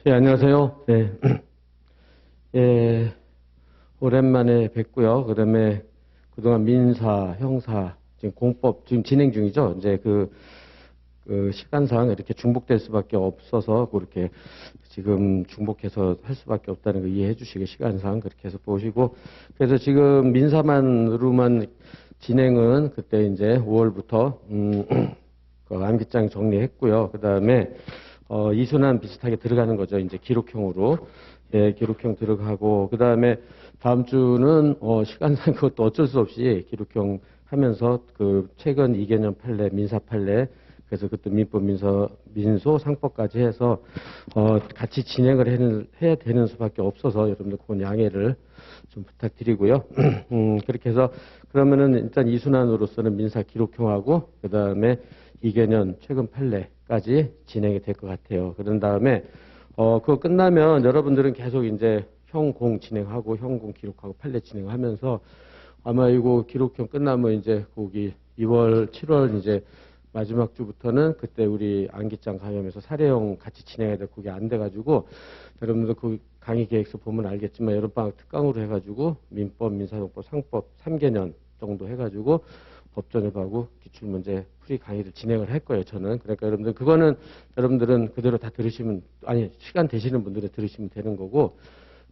예, 안녕하세요. 네. 예, 오랜만에 뵙고요. 그다음에 그동안 민사, 형사, 지금 공법 지금 진행 중이죠. 이제 그 시간상 이렇게 중복될 수밖에 없어서 그렇게 지금 중복해서 할 수밖에 없다는 거 이해해 주시고 시간상 그렇게 해서 보시고 그래서 지금 민사만으로만 진행은 그때 이제 5월부터 그 암기장 정리했고요. 그다음에 이순환 비슷하게 들어가는 거죠. 이제 기록형으로. 예, 기록형 들어가고, 그 다음에 다음 주는, 시간상 그것도 어쩔 수 없이 기록형 하면서 그 최근 이개년 판례, 민사 판례, 그래서 그것도 민법, 민소, 상법까지 해서, 같이 진행을 해야 되는 수밖에 없어서 여러분들 그건 양해를 좀 부탁드리고요. 그렇게 해서 그러면은 일단 이순환으로서는 민사 기록형하고, 그 다음에 이개년 최근 판례까지 진행이 될 것 같아요. 그런 다음에, 그거 끝나면 여러분들은 계속 이제 형공 진행하고 형공 기록하고 판례 진행하면서 아마 이거 기록형 끝나면 이제 거기 2월, 7월 이제 마지막 주부터는 그때 우리 안기장 감염에서 사례형 같이 진행해야 돼. 그게 안 돼가지고 여러분들 그 강의 계획서 보면 알겠지만 여름방학 특강으로 해가지고 민법, 민사동법, 상법 3개년 정도 해가지고 법전협하고 기출문제 풀이 강의를 진행을 할 거예요, 저는. 그러니까 여러분들, 그거는 여러분들은 그대로 다 들으시면, 아니, 시간 되시는 분들은 들으시면 되는 거고,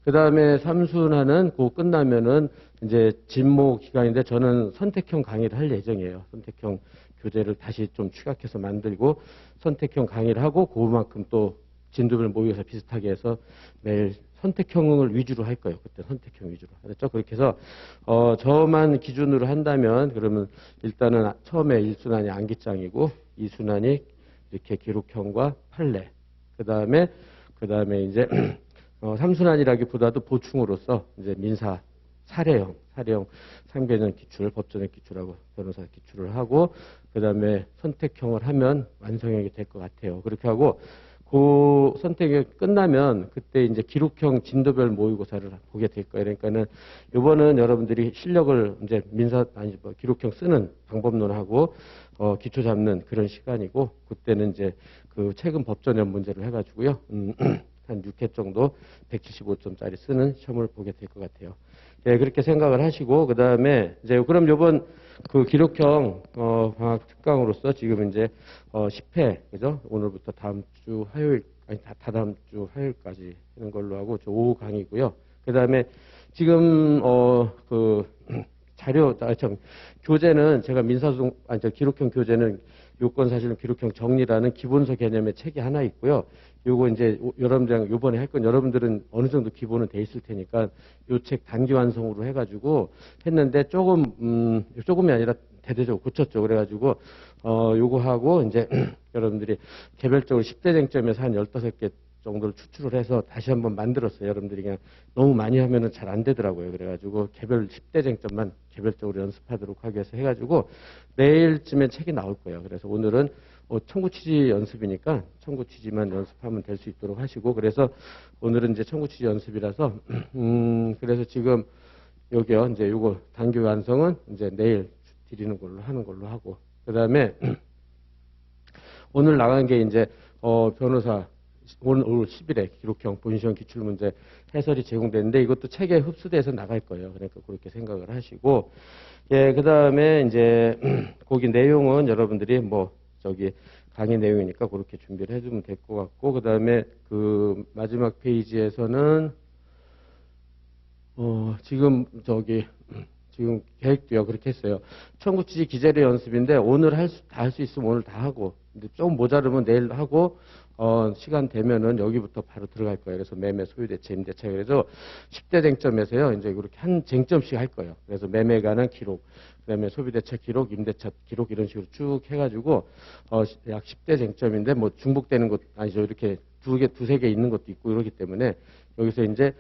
그 다음에 삼순하는 그거 끝나면은 이제 진모 기간인데 저는 선택형 강의를 할 예정이에요. 선택형 교재를 다시 좀 추각해서 만들고 선택형 강의를 하고 그만큼 또 진도별 모의고사 비슷하게 해서 매일 선택형을 위주로 할 거예요. 그때 선택형 위주로. 그렇죠? 그렇게 해서, 저만 기준으로 한다면, 그러면 일단은 처음에 1순환이 암기장이고, 2순환이 이렇게 기록형과 판례. 그 다음에 이제, 3순환이라기보다도 보충으로서 이제 민사, 사례형 3개년 기출, 법전의 기출하고 변호사 기출을 하고, 그 다음에 선택형을 하면 완성형이 될 것 같아요. 그렇게 하고, 그 선택이 끝나면 그때 이제 기록형 진도별 모의고사를 보게 될 거예요. 그러니까는 이번은 여러분들이 실력을 이제 기록형 쓰는 방법론하고 기초 잡는 그런 시간이고 그때는 이제 그 최근 법전형 문제를 해가지고요. 한 6회 정도 175점짜리 쓰는 시험을 보게 될 것 같아요. 예, 그렇게 생각을 하시고 그다음에 이제 그럼 요번 그 기록형 방학 특강으로서 지금 이제 10회 그죠? 오늘부터 다음 주 화요일 아니 다다음 주 화요일까지 하는 걸로 하고 저 오후 강의고요. 그다음에 지금 그 자료 참 교재는 제가 민사소송 아니 저 기록형 교재는 요건사실은 기록형 정리라는 기본서 개념의 책이 하나 있고요. 요거 이제 여러분들이랑 요번에 할 건 여러분들은 어느 정도 기본은 돼 있을 테니까 요 책 단기 완성으로 해가지고 했는데 조금이 아니라 대대적으로 고쳤죠. 그래가지고 요거 하고 이제 여러분들이 개별적으로 10대 쟁점에서 한 15개 정도를 추출을 해서 다시 한번 만들었어요. 여러분들이 그냥 너무 많이 하면은 잘 안 되더라고요. 그래가지고 개별 10대 쟁점만 개별적으로 연습하도록 하기 위해서 해가지고 내일쯤에 책이 나올 거예요. 그래서 오늘은 청구 취지 연습이니까 청구 취지만 연습하면 될 수 있도록 하시고 그래서 오늘은 이제 청구 취지 연습이라서 그래서 지금 여기요 이제 요거 단기 완성은 이제 내일 드리는 걸로 하는 걸로 하고 그다음에 오늘 나간 게 이제 변호사 오늘 10일에 기록형 본시형 기출문제 해설이 제공되는데 이것도 책에 흡수돼서 나갈 거예요. 그러니까 그렇게 생각을 하시고 예, 그다음에 이제 거기 내용은 여러분들이 뭐 저기 강의 내용이니까 그렇게 준비를 해주면 될 것 같고 그다음에 그 마지막 페이지에서는 지금 지금 계획도요 그렇게 했어요. 청구 취지 기재료 연습인데 오늘 다 할 수 있으면 오늘 다 하고 근데 좀 모자르면 내일 하고 시간 되면은 여기부터 바로 들어갈 거예요. 그래서 매매, 소유대체, 임대차. 그래서 10대 쟁점에서요, 이제 그렇게 한 쟁점씩 할 거예요. 그래서 매매 관한 기록, 그 다음에 소비대차 기록, 임대차 기록 이런 식으로 쭉 해가지고, 약 10대 쟁점인데 뭐 중복되는 것, 아니죠. 이렇게 두세 개 있는 것도 있고 이러기 때문에 여기서 이제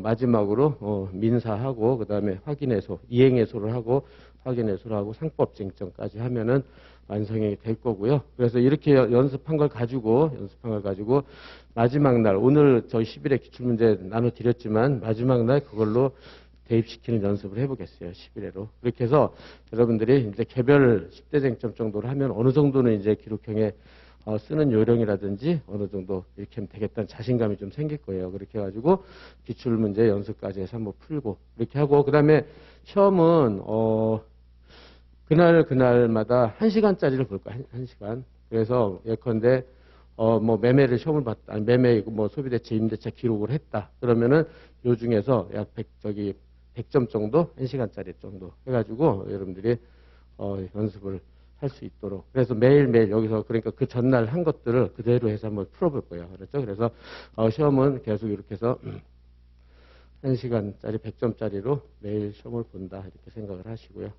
마지막으로 민사하고, 그 다음에 확인해소, 이행해소를 하고, 확인해소를 하고 상법 쟁점까지 하면은 완성이 될 거고요. 그래서 이렇게 연습한 걸 가지고 마지막 날 오늘 저희 10일에 기출문제 나눠드렸지만 마지막 날 그걸로 대입시키는 연습을 해보겠어요. 11회로. 그렇게 해서 여러분들이 이제 개별 10대 쟁점 정도를 하면 어느 정도는 이제 기록형의 쓰는 요령이라든지 어느 정도 이렇게 하면 되겠다는 자신감이 좀 생길 거예요. 그렇게 해가지고 기출문제 연습까지 해서 한번 풀고 이렇게 하고 그다음에 시험은 그날마다 1시간짜리를 볼 거야. 1시간. 그래서 예컨대 뭐 매매를 시험을 봤다. 아니 매매 뭐 소비대체 임대차 기록을 했다. 그러면은 요 중에서 약 100점 정도 1시간짜리 정도 해가지고 여러분들이 연습을 할 수 있도록. 그래서 매일매일 여기서 그러니까 그 전날 한 것들을 그대로 해서 한번 풀어볼 거예요. 그렇죠? 그래서 시험은 계속 이렇게 해서 1시간짜리 100점짜리로 매일 시험을 본다. 이렇게 생각을 하시고요.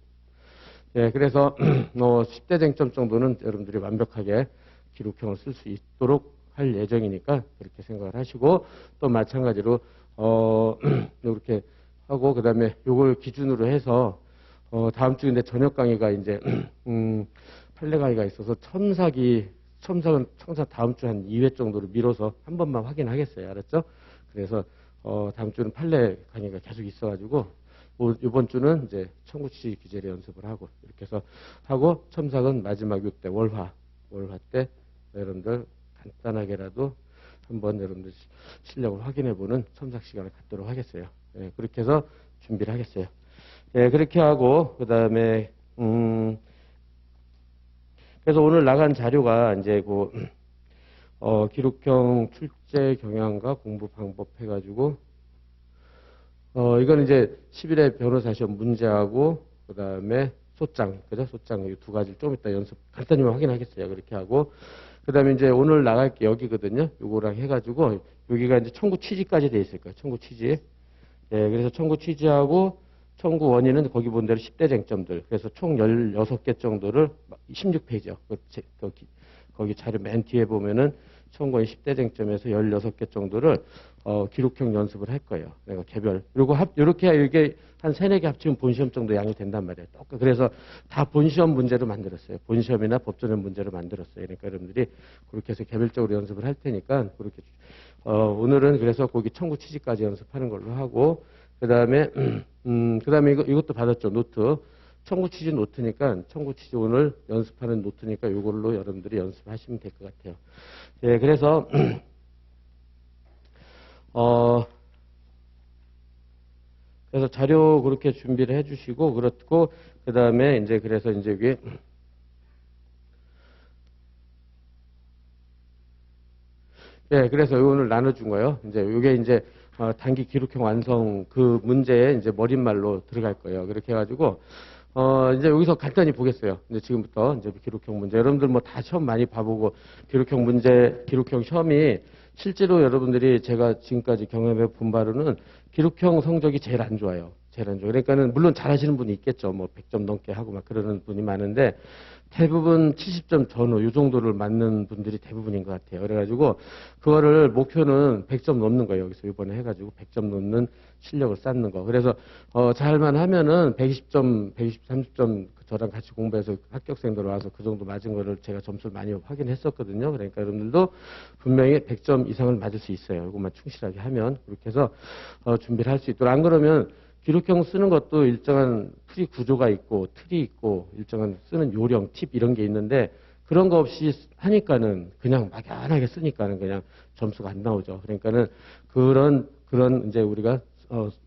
예, 그래서 10대 쟁점 정도는 여러분들이 완벽하게 기록형을 쓸 수 있도록 할 예정이니까 그렇게 생각을 하시고 또 마찬가지로 이렇게 하고 그다음에 요걸 기준으로 해서 다음 주 근데 저녁 강의가 이제 판례 강의가 있어서 첨삭은 다음 주 한 2회 정도로 미뤄서 한 번만 확인하겠어요. 알았죠? 그래서 다음 주는 판례 강의가 계속 있어가지고 이번 주는 이제 청구 취지 기재를 연습을 하고 이렇게 해서 하고 첨삭은 마지막 6대 월화 때 여러분들 간단하게라도 한번 여러분들 실력을 확인해보는 첨삭 시간을 갖도록 하겠어요. 예, 그렇게 해서 준비를 하겠어요. 예, 그렇게 하고 그다음에 그래서 오늘 나간 자료가 이제 기록형 출제 경향과 공부 방법 해가지고 이건 이제 11회 변호사 시험 문제하고 그다음에 소장 그죠? 소장 이 두 가지를 좀 이따 연습 간단히만 확인하겠어요. 그렇게 하고 그다음에 이제 오늘 나갈 게 여기거든요. 요거랑 해가지고 여기가 이제 청구 취지까지 돼 있을 거예요. 청구 취지. 예, 그래서 청구 취지하고 청구 원인은 거기 본 대로 10대 쟁점들. 그래서 총 16개 정도를 16페이지요. 거기 자료 맨 뒤에 보면은 청구 원인 10대 쟁점에서 16개 정도를 기록형 연습을 할 거예요. 내가 개별. 그리고 이렇게 이게 한 3, 4개 합치면 본시험 정도 양이 된단 말이에요. 그래서 다 본시험 문제로 만들었어요. 본시험이나 법조련 문제로 만들었어요. 그러니까 여러분들이 그렇게 해서 개별적으로 연습을 할 테니까 그렇게 오늘은 그래서 거기 청구 취지까지 연습하는 걸로 하고 그다음에 이것도 받았죠. 노트. 청구 취지 노트니까 청구 취지 오늘 연습하는 노트니까 이걸로 여러분들이 연습하시면 될 것 같아요. 예, 그래서 그래서 자료 그렇게 준비를 해주시고 그렇고 그다음에 이제 그래서 이제 여기 예, 그래서 오늘 나눠준 거예요. 이제 이게 이제 단기 기록형 완성 그 문제에 이제 머릿말로 들어갈 거예요. 그렇게 해가지고 이제 여기서 간단히 보겠어요. 이제 지금부터 이제 기록형 문제. 여러분들 뭐 다 시험 많이 봐보고 기록형 문제, 기록형 시험이 실제로 여러분들이 제가 지금까지 경험해 본 바로는 기록형 성적이 제일 안 좋아요. 제일 안 좋아요. 그러니까는 물론 잘하시는 분이 있겠죠. 뭐 100점 넘게 하고 막 그러는 분이 많은데 대부분 70점 전후 이 정도를 맞는 분들이 대부분인 것 같아요. 그래가지고 그거를 목표는 100점 넘는 거예요. 여기서 이번에 해가지고 100점 넘는 실력을 쌓는 거. 그래서 잘만 하면은 120점, 120, 30점 저랑 같이 공부해서 합격생들 와서 그 정도 맞은 거를 제가 점수를 많이 확인했었거든요. 그러니까 여러분들도 분명히 100점 이상을 맞을 수 있어요. 이것만 충실하게 하면 그렇게 해서 준비를 할 수 있도록. 안 그러면 기록형 쓰는 것도 일정한 풀이 구조가 있고 틀이 있고 일정한 쓰는 요령, 팁 이런 게 있는데 그런 거 없이 하니까는 그냥 막연하게 쓰니까는 그냥 점수가 안 나오죠. 그러니까는 그런 이제 우리가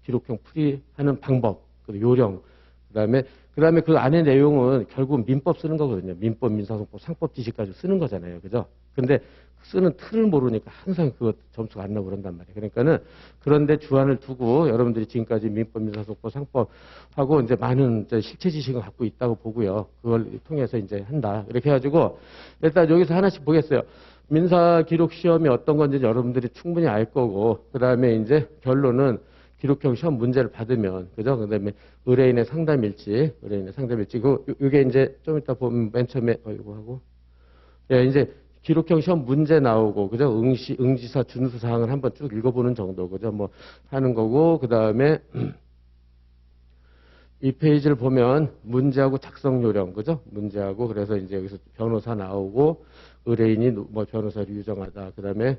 기록형 풀이하는 방법, 그 요령, 그다음에 그 안에 내용은 결국 민법 쓰는 거거든요. 민법, 민사소법, 상법 지식까지 쓰는 거잖아요. 그죠? 근데 쓰는 틀을 모르니까 항상 그것 점수가 안 나오고 그런단 말이에요. 그러니까는 그런데 주안을 두고 여러분들이 지금까지 민법, 민사소법, 상법 하고 이제 많은 이제 실체 지식을 갖고 있다고 보고요. 그걸 통해서 이제 한다. 이렇게 해가지고 일단 여기서 하나씩 보겠어요. 민사 기록 시험이 어떤 건지 여러분들이 충분히 알 거고, 그 다음에 이제 결론은 기록형 시험 문제를 받으면, 그죠? 그 다음에 의뢰인의 상담일지, 그게 이제 좀 이따 보면 맨 처음에, 이거 하고, 예, 이제 기록형 시험 문제 나오고, 그죠? 응시사 준수 사항을 한번 쭉 읽어보는 정도, 그죠? 뭐 하는 거고, 그 다음에 이 페이지를 보면 문제하고 작성 요령, 그죠? 문제하고, 그래서 이제 여기서 변호사 나오고, 의뢰인이 뭐 변호사를 유정하다, 그 다음에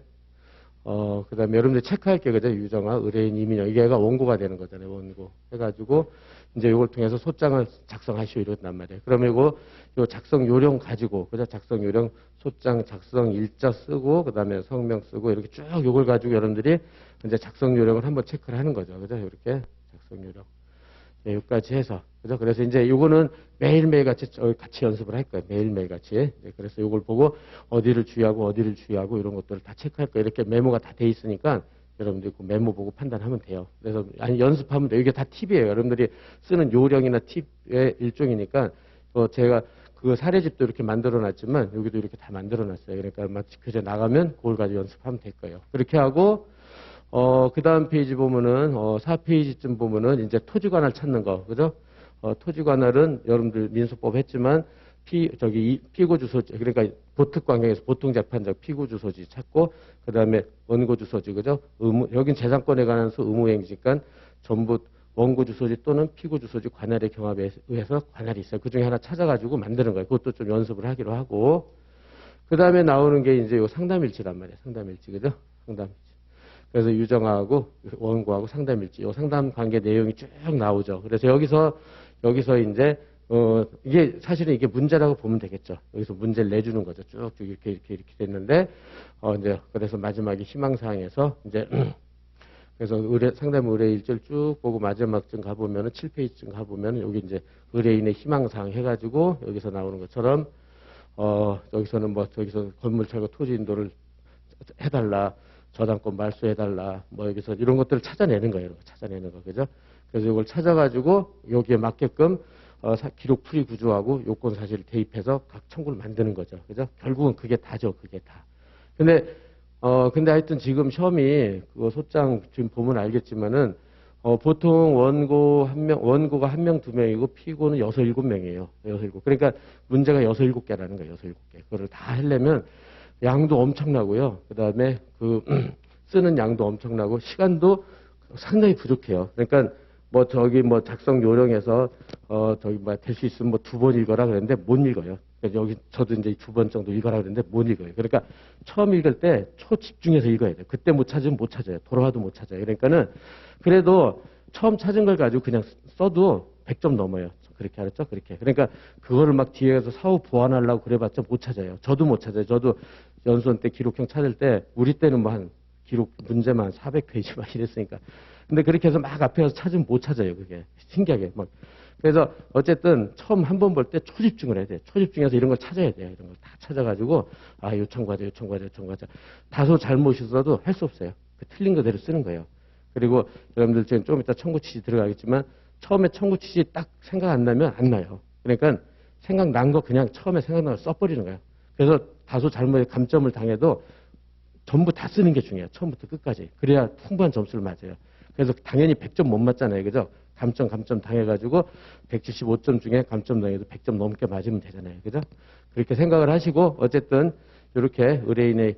그 다음에 여러분들 체크할 게 그죠? 유정아, 의뢰인, 이민영. 이게 얘가 원고가 되는 거잖아요. 원고. 해가지고, 이제 이걸 통해서 소장을 작성하시오. 이런단 말이에요. 그러면 요 작성 요령 가지고, 그죠? 작성 요령, 소장 작성 일자 쓰고, 그 다음에 성명 쓰고, 이렇게 쭉 요걸 가지고 여러분들이 이제 작성 요령을 한번 체크를 하는 거죠. 그죠? 이렇게 작성 요령. 네, 여기까지 해서. 그죠? 그래서 이제 요거는 매일매일 같이 연습을 할 거예요. 매일매일 같이. 네, 그래서 요걸 보고 어디를 주의하고 이런 것들을 다 체크할 거예요. 이렇게 메모가 다 돼 있으니까 여러분들이 그 메모 보고 판단하면 돼요. 그래서 아니 연습하면 돼요. 이게 다 팁이에요. 여러분들이 쓰는 요령이나 팁의 일종이니까 제가 그 사례집도 이렇게 만들어 놨지만 여기도 이렇게 다 만들어 놨어요. 그러니까 마치 그저 나가면 그걸 가지고 연습하면 될 거예요. 그렇게 하고 그 다음 페이지 보면은, 4페이지쯤 보면은, 이제 토지관할 찾는 거, 그죠? 토지관할은 여러분들 민소법 했지만, 피고 주소지, 그러니까 보특 관계에서 보통재판적 피고 주소지 찾고, 그 다음에 원고 주소지, 그죠? 여긴 재산권에 관한 의무행위니까 전부 원고 주소지 또는 피고 주소지 관할의 경합에 의해서 관할이 있어요. 그 중에 하나 찾아가지고 만드는 거예요. 그것도 좀 연습을 하기로 하고, 그 다음에 나오는 게 이제 요 상담일지란 말이에요. 상담일지, 그죠? 상담일지. 그래서 유정하고 원고하고 상담일지, 요 상담 관계 내용이 쭉 나오죠. 그래서 여기서 이제, 이게 사실은 이게 문제라고 보면 되겠죠. 여기서 문제를 내주는 거죠. 쭉쭉 이렇게 됐는데, 이제, 그래서 마지막에 희망사항에서 이제, 그래서 상담 의뢰 일절 쭉 보고 마지막쯤 가보면은 7페이지쯤 가보면은 여기 이제 의뢰인의 희망사항 해가지고 여기서 나오는 것처럼, 여기서는 저기서 건물 철거 토지 인도를 해달라. 저당권 말소해달라. 여기서 이런 것들을 찾아내는 거예요. 이런 거 찾아내는 거. 그죠? 그래서 이걸 찾아가지고 여기에 맞게끔 기록 풀이 구조하고 요건 사실을 대입해서 각 청구를 만드는 거죠. 그죠? 결국은 그게 다죠. 그게 다. 근데 하여튼 지금 시험이 그거 소장 지금 보면 알겠지만은 보통 원고가 한 명, 두 명이고 피고는 6, 7명이에요. 6, 7. 그러니까 문제가 6, 7개라는 거예요. 6, 7개. 그거를 다 하려면 양도 엄청나고요. 그 다음에 쓰는 양도 엄청나고 시간도 상당히 부족해요. 그러니까 작성 요령에서 될 수 있으면 2번 읽어라 그랬는데 못 읽어요. 그러니까 여기 저도 이제 2번 정도 읽어라 그랬는데 못 읽어요. 그러니까 처음 읽을 때 초집중해서 읽어야 돼요. 그때 못 찾으면 못 찾아요. 돌아와도 못 찾아요. 그러니까는 그래도 처음 찾은 걸 가지고 그냥 써도 100점 넘어요. 그렇게 알았죠? 그렇게. 그러니까 그거를 막 뒤에서 사후 보완하려고 그래봤자 못 찾아요. 저도 못 찾아요. 저도 연수원 때 기록형 찾을 때 우리 때는 한 기록 문제만 400페이지 막 이랬으니까. 근데 그렇게 해서 막 앞에 가서 찾으면 못 찾아요. 그게 신기하게 그래서 어쨌든 처음 한 번 볼 때 초집중을 해야 돼요. 초집중해서 이런 걸 찾아야 돼요. 이런 걸 다 찾아가지고 요청과자 다소 잘못 있어도 할 수 없어요. 틀린 그대로 쓰는 거예요. 그리고 여러분들 지금 좀 이따 청구 취지 들어가겠지만 처음에 청구 취지 딱 생각 안 나면 안 나요. 그러니까 생각난 거 그냥 처음에 생각난 거 써버리는 거예요. 그래서 다소 잘못에 감점을 당해도 전부 다 쓰는 게 중요해요. 처음부터 끝까지. 그래야 풍부한 점수를 맞아요. 그래서 당연히 100점 못 맞잖아요. 그죠? 감점 당해가지고 175점 중에 감점 당해도 100점 넘게 맞으면 되잖아요. 그죠? 그렇게 생각을 하시고 어쨌든 이렇게 의뢰인의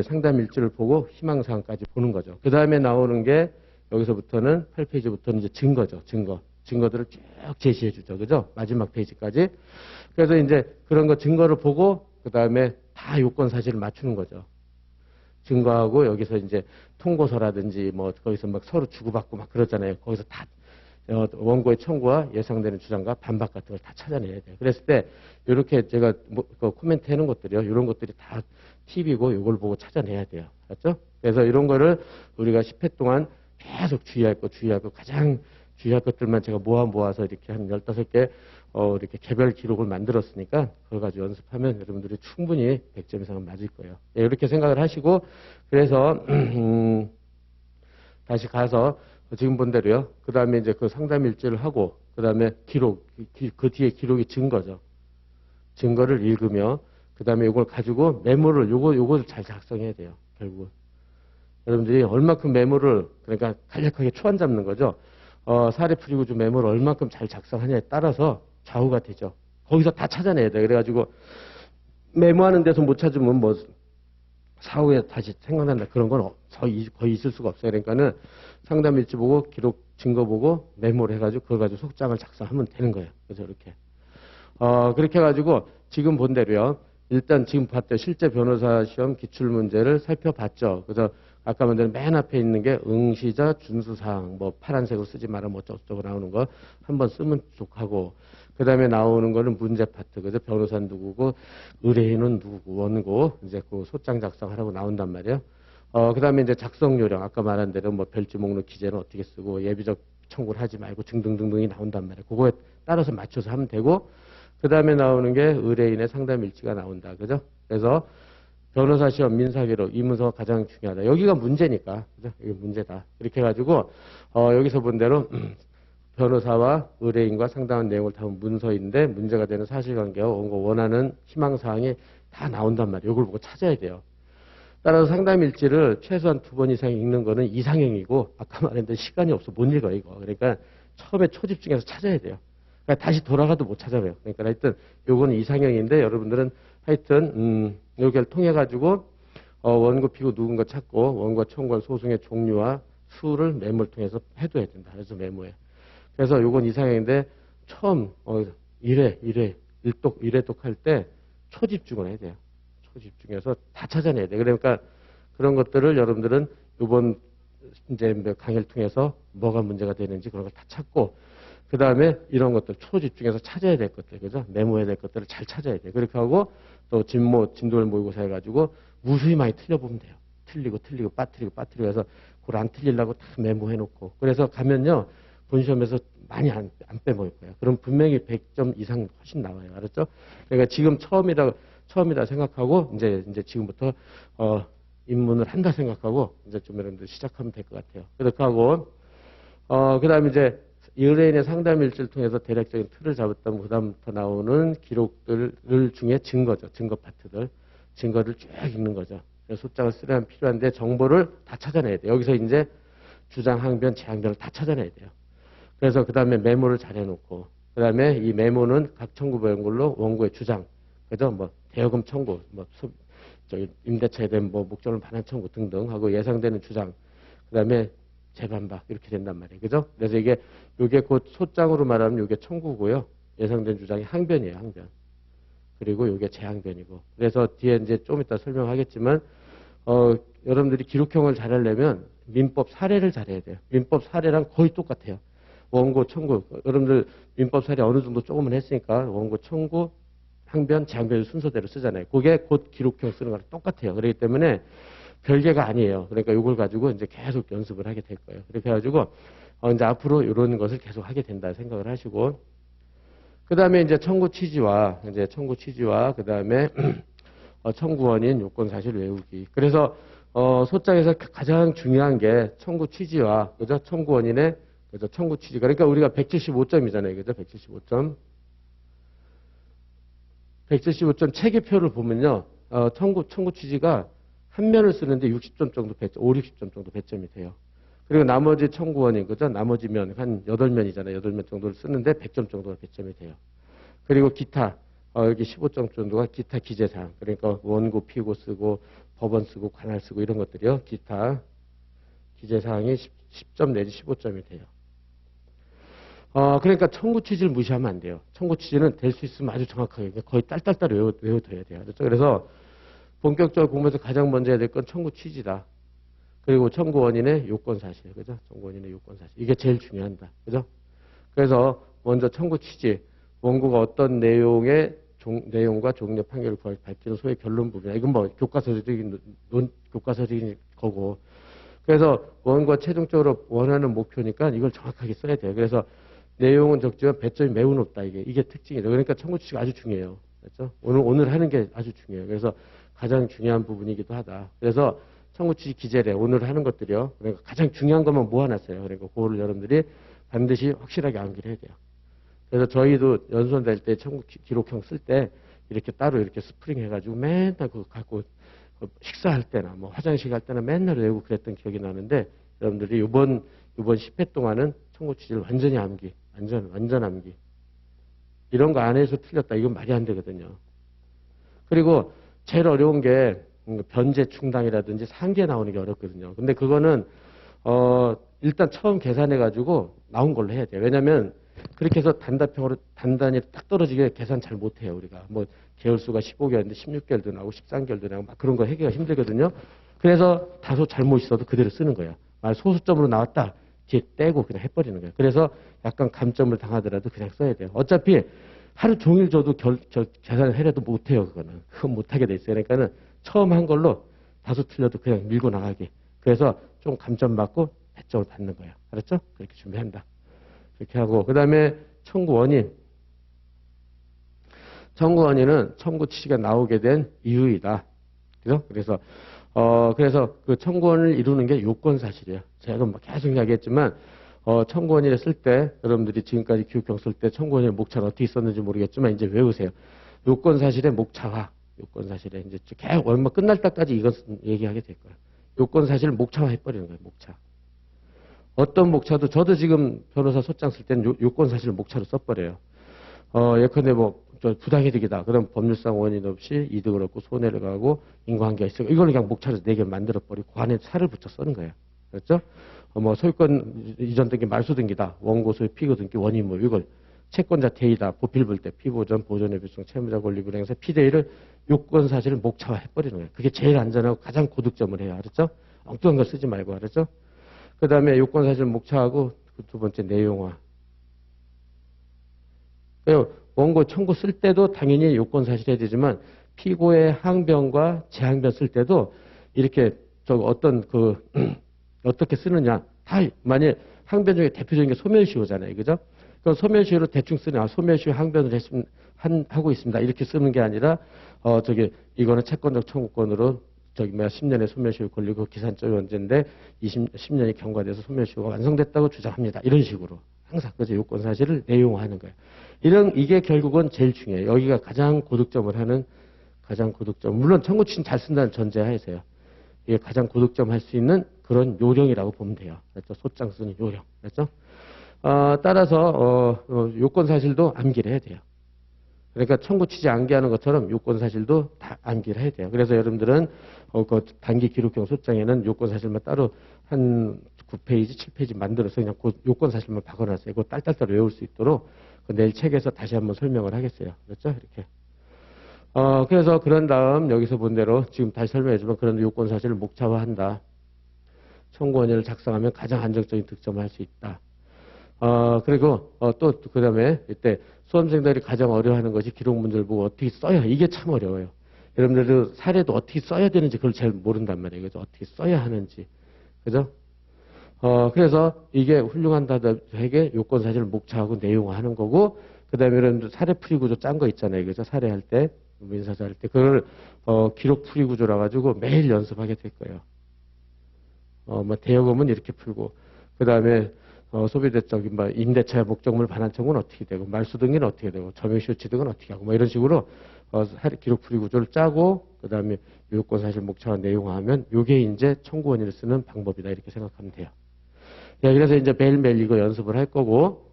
상담 일지를 보고 희망사항까지 보는 거죠. 그 다음에 나오는 게 여기서부터는 8페이지부터는 이제 증거죠. 증거들을 쭉 제시해 주죠. 그죠? 마지막 페이지까지. 그래서 이제 그런 거 증거를 보고 그 다음에 다 요건 사실을 맞추는 거죠. 증거하고 여기서 이제 통고서라든지 거기서 서로 주고받고 막 그러잖아요. 거기서 다 원고의 청구와 예상되는 주장과 반박 같은 걸 다 찾아내야 돼요. 그랬을 때 이렇게 제가 코멘트 해놓은 것들이요. 이런 것들이 다 팁이고 이걸 보고 찾아내야 돼요. 맞죠? 그래서 이런 거를 우리가 10회 동안 계속 주의할 거 가장 주의할 것들만 제가 모아서 이렇게 한 15개 이렇게 개별 기록을 만들었으니까 그걸 가지고 연습하면 여러분들이 충분히 100점 이상은 맞을 거예요. 네, 이렇게 생각을 하시고 그래서 다시 가서 지금 본 대로요. 그 다음에 이제 그 상담 일지를 하고 그 다음에 그 뒤에 기록이 증거죠. 증거를 읽으며 그 다음에 이걸 가지고 메모를 요거를 잘 작성해야 돼요. 결국은 여러분들이 얼마큼 메모를 그러니까 간략하게 초안 잡는 거죠. 사례풀이구조 메모를 얼마큼 잘 작성하냐에 따라서 좌우가 되죠. 거기서 다 찾아내야 돼. 그래가지고 메모하는 데서 못 찾으면 사후에 다시 생각난다. 그런 건 거의 있을 수가 없어요. 그러니까는 상담 일지 보고 기록 증거 보고 메모를 해가지고 그걸 가지고 속장을 작성하면 되는 거예요. 그래서 이렇게. 그렇게 해가지고 지금 본 대로요. 일단 지금 봤죠. 실제 변호사 시험 기출 문제를 살펴봤죠. 그래서 아까 말한 맨 앞에 있는 게 응시자 준수사항, 뭐 파란색으로 쓰지 마라, 뭐 어쩌고저쩌고 나오는 거 한번 쓰면 좋하고, 그 다음에 나오는 거는 문제 파트, 그죠? 변호사는 누구고, 의뢰인은 누구고, 원고, 이제 그 소장 작성하라고 나온단 말이에요. 그 다음에 이제 작성 요령, 아까 말한 대로 뭐 별지 목록 기재는 어떻게 쓰고, 예비적 청구를 하지 말고 등등등등이 나온단 말이에요. 그거에 따라서 맞춰서 하면 되고, 그 다음에 나오는 게 의뢰인의 상담 일지가 나온다. 그죠? 그래서 변호사 시험 민사기록 이 문서가 가장 중요하다. 여기가 문제니까. 그죠? 이게 문제다. 이렇게 해가지고, 여기서 본 대로, 변호사와 의뢰인과 상담한 내용을 담은 문서인데, 문제가 되는 사실관계와 원고 원하는 희망사항이 다 나온단 말이에요. 이걸 보고 찾아야 돼요. 따라서 상담 일지를 최소한 2번 이상 읽는 거는 이상형이고, 아까 말했는데 시간이 없어 못 읽어, 이거. 그러니까 처음에 초집중해서 찾아야 돼요. 그러니까 다시 돌아가도 못 찾아봐요. 그러니까 하여튼 요거는 이상형인데, 여러분들은 하여튼 여기를 통해 가지고 원고 피고 누군가 찾고 원고가 청구한 소송의 종류와 수를 메모를 통해서 해둬야 된다. 그래서 메모해. 그래서 요건 이상형인데, 처음 1회 독 할 때 초집중을 해야 돼요. 초집중해서 다 찾아내야 돼. 그러니까 그런 것들을 여러분들은 요번 이제 강의를 통해서 뭐가 문제가 되는지 그런 걸 다 찾고, 그 다음에 이런 것들 초집중해서 찾아야 될 것들, 그죠? 메모해야 될 것들을 잘 찾아야 돼. 그렇게 하고 또 진도를 모의고사 해가지고 무수히 많이 틀려보면 돼요. 틀리고 빠뜨리고 해서 그걸 안 틀리려고 다 메모해놓고. 그래서 가면요, 본시험에서 많이 안 빼먹을 거예요. 그럼 분명히 100점 이상 훨씬 나와요. 알았죠? 그러니까 지금 처음이다 생각하고 이제 지금부터 입문을 한다 생각하고 이제 좀 여러분들 시작하면 될 것 같아요. 그렇게 하고 그다음에 이제 의뢰인의 상담 일지를 통해서 대략적인 틀을 잡았다면 그다음부터 나오는 기록들 중에 증거죠. 증거 파트들. 증거를 쭉 읽는 거죠. 소장을 쓰려면 필요한데 정보를 다 찾아내야 돼요. 여기서 이제 주장, 항변, 재항변을 다 찾아내야 돼요. 그래서 그다음에 메모를 잘 해놓고, 그다음에 이 메모는 각 청구 보행글로 원고의 주장, 그죠? 뭐 대여금 청구, 뭐 임대차에 대한 뭐 목적을 반환 청구 등등 하고 예상되는 주장, 그다음에 재반박 이렇게 된단 말이에요, 그죠? 그래서 이게 곧 소장으로 말하면 이게 청구고요, 예상된 주장이 항변이에요, 항변. 그리고 이게 재항변이고. 그래서 뒤에 이제 좀 이따 설명하겠지만, 여러분들이 기록형을 잘하려면 민법 사례를 잘해야 돼요. 민법 사례랑 거의 똑같아요. 원고 청구, 여러분들 민법 사례 어느 정도 조금은 했으니까 원고 청구, 항변, 재항변 순서대로 쓰잖아요. 그게 곧 기록형 쓰는 거랑 똑같아요. 그렇기 때문에 별개가 아니에요. 그러니까 이걸 가지고 이제 계속 연습을 하게 될 거예요. 그렇게 해가지고 이제 앞으로 이런 것을 계속 하게 된다 생각을 하시고, 그 다음에 이제 청구 취지와 그 다음에 청구원인 요건 사실 외우기. 그래서 소장에서 가장 중요한 게 청구 취지와, 그죠? 청구원인의, 그죠? 청구 취지가. 그러니까 우리가 175점이잖아요. 그죠? 175점. 175점 체계표를 보면요. 청구 취지가 한 면을 쓰는데 60점 정도 60점 정도 배점이 돼요. 그리고 나머지 청구원인, 그죠? 나머지 면, 한 8면이잖아요. 8면 정도를 쓰는데 100점 정도가 배점이 돼요. 그리고 기타, 여기 15점 정도가 기타 기재사항. 그러니까 원고, 피고 쓰고, 법원 쓰고, 관할 쓰고 이런 것들이요. 기타 기재사항이 10점 내지 15점이 돼요. 그러니까 청구 취지를 무시하면 안 돼요. 청구 취지는 될 수 있으면 아주 정확하게, 거의 딸딸딸 외워둬야 돼요. 그렇죠? 그래서 본격적으로 공부에서 가장 먼저 해야 될 건 청구 취지다. 그리고 청구원인의 요건사실, 그죠? 청구원인의 요건사실. 이게 제일 중요하다. 그죠? 그래서 먼저 청구 취지, 원고가 어떤 내용과 종료 판결을 밝히는 소위 결론 부분이야. 이건 뭐 교과서적인 거고. 그래서 원고가 최종적으로 원하는 목표니까 이걸 정확하게 써야 돼요. 그래서 내용은 적지만 배점이 매우 높다. 이게 특징이죠. 그러니까 청구 취지가 아주 중요해요. 그렇죠? 오늘 하는 게 아주 중요해요. 그래서 가장 중요한 부분이기도 하다. 그래서 청구 취지 기재래 오늘 하는 것들이요. 그러니까 가장 중요한 것만 모아놨어요. 그러니까 그거를 여러분들이 반드시 확실하게 암기를 해야 돼요. 그래서 저희도 연수원 때 청구 기록형 쓸 때 이렇게 따로 이렇게 스프링 해가지고 맨날 그거 갖고 식사할 때나 뭐 화장실 갈 때나 맨날 외우고 그랬던 기억이 나는데, 여러분들이 이번 10회 동안은 청구 취지를 완전히 암기, 완전 암기. 이런 거 안 해서 틀렸다. 이건 말이 안 되거든요. 그리고 제일 어려운 게 변제 충당이라든지 상계 나오는 게 어렵거든요. 근데 그거는 일단 처음 계산해가지고 나온 걸로 해야 돼요. 왜냐면 그렇게 해서 단답형으로 단단히 딱 떨어지게 계산 잘 못해요. 우리가 뭐 개월수가 15개월인데 16개월도 나오고 13개월도 나오고 막 그런 거 하기가 힘들거든요. 그래서 다소 잘못 있어도 그대로 쓰는 거예요. 만약 소수점으로 나왔다. 뒤에 떼고 그냥 해버리는 거예요. 그래서 약간 감점을 당하더라도 그냥 써야 돼요. 어차피 하루 종일 줘도 계산을 해도 못해요. 그건 못하게 돼 있어요. 그러니까는 처음 한 걸로 다소 틀려도 그냥 밀고 나가기. 그래서 좀 감점 받고 배점을 받는 거예요. 알았죠? 그렇게 준비한다. 그렇게 하고 그 다음에 청구 원인. 청구 원인은 청구 취지가 나오게 된 이유이다. 그죠? 그래서 그 청구원을 이루는 게 요건 사실이에요. 제가 계속 이야기했지만, 청구원이를 쓸 때, 여러분들이 지금까지 교육형 쓸 때 청구원의 목차가 어떻게 있었는지 모르겠지만, 이제 외우세요. 요건 사실의 목차화. 요건 사실에 이제 계속 얼마 끝날 때까지 이것 얘기하게 될 거예요. 요건 사실을 목차화 해버리는 거예요. 목차. 어떤 목차도, 저도 지금 변호사 소장 쓸 때는 요건 사실을 목차로 써버려요. 예컨대 부당이득이다. 그럼 법률상 원인 없이 이득을 얻고 손해를 가고 인과관계가 있어. 이걸 그냥 목차로 4개 만들어버리고 그 안에 살을 붙여 쓰는 거예요. 그렇죠? 소유권 이전 등기 말소 등기다. 원고 소유 피고 등기 원인무 이걸 채권자 대의다. 보필 불때 피보전 보존의 필성 채무자 권리 불행에서 피대의를 요건 사실을 목차화 해버리는 거예요. 그게 제일 안전하고 가장 고득점을 해요. 알았죠? 엉뚱한 거 쓰지 말고 알았죠? 그 다음에 요건 사실 목차하고 그 두 번째 내용화. 원고 청구 쓸 때도 당연히 요건 사실해야 되지만 피고의 항변과 재항변 쓸 때도 이렇게 어떻게 쓰느냐. 다 만약 항변 중에 대표적인 게 소멸시효잖아요. 그죠? 그럼 소멸시효로 대충 쓰냐. 소멸시효 항변을 하고 있습니다. 이렇게 쓰는 게 아니라 이거는 채권적 청구권으로 10년의 소멸시효 권리고 기산점이 언제인데 10년이 경과돼서 소멸시효가 완성됐다고 주장합니다. 이런 식으로. 항상 그죠? 요건 사실을 내용화하는 거예요. 이게 결국은 제일 중요해요. 여기가 가장 고득점을 하는 가장 고득점. 물론 청구 취지는 잘 쓴다는 전제하에서요. 이게 가장 고득점 할 수 있는 그런 요령이라고 보면 돼요. 그렇죠? 소장 쓰는 요령. 그렇죠? 따라서 요건 사실도 암기를 해야 돼요. 그러니까 청구 취지 암기하는 것처럼 요건 사실도 다 암기를 해야 돼요. 그래서 여러분들은 그 단기 기록형 소장에는 요건 사실만 따로 한 9페이지, 7페이지 만들어서 그냥 그 요건 사실만 박아놨어요. 그거 딸딸딸 외울 수 있도록 내일 책에서 다시 한번 설명을 하겠어요. 그렇죠? 이렇게. 그래서 그런 다음 여기서 본 대로 지금 다시 설명해주면 그런 요건 사실을 목차화한다. 청구 원인을 작성하면 가장 안정적인 득점을 할 수 있다. 그리고 또 그 다음에 이때 수험생들이 가장 어려워하는 것이 기록 문제를 보고 어떻게 써야 이게 참 어려워요. 여러분들도 사례도 어떻게 써야 되는지 그걸 잘 모른단 말이에요. 그죠? 어떻게 써야 하는지. 그죠? 그래서 이게 훌륭한다에게 요건 사실을 목차하고 내용화하는 거고, 그 다음에 여러분들 사례 풀이 구조 짠 거 있잖아요. 그죠? 사례할 때, 민사자 할 때, 그걸, 기록 풀이 구조라 가지고 매일 연습하게 될 거예요. 대여금은 이렇게 풀고, 그 다음에, 소비대적, 임대차의 목적물 반환 청구는 어떻게 되고, 말소 등기는 어떻게 되고, 점유시효 취득은 어떻게 하고, 이런 식으로, 기록 풀이 구조를 짜고, 그 다음에 요건 사실 목차와 내용화하면, 요게 이제 청구 원인을 쓰는 방법이다. 이렇게 생각하면 돼요. 네, 그래서 이제 매일매일 이거 연습을 할 거고,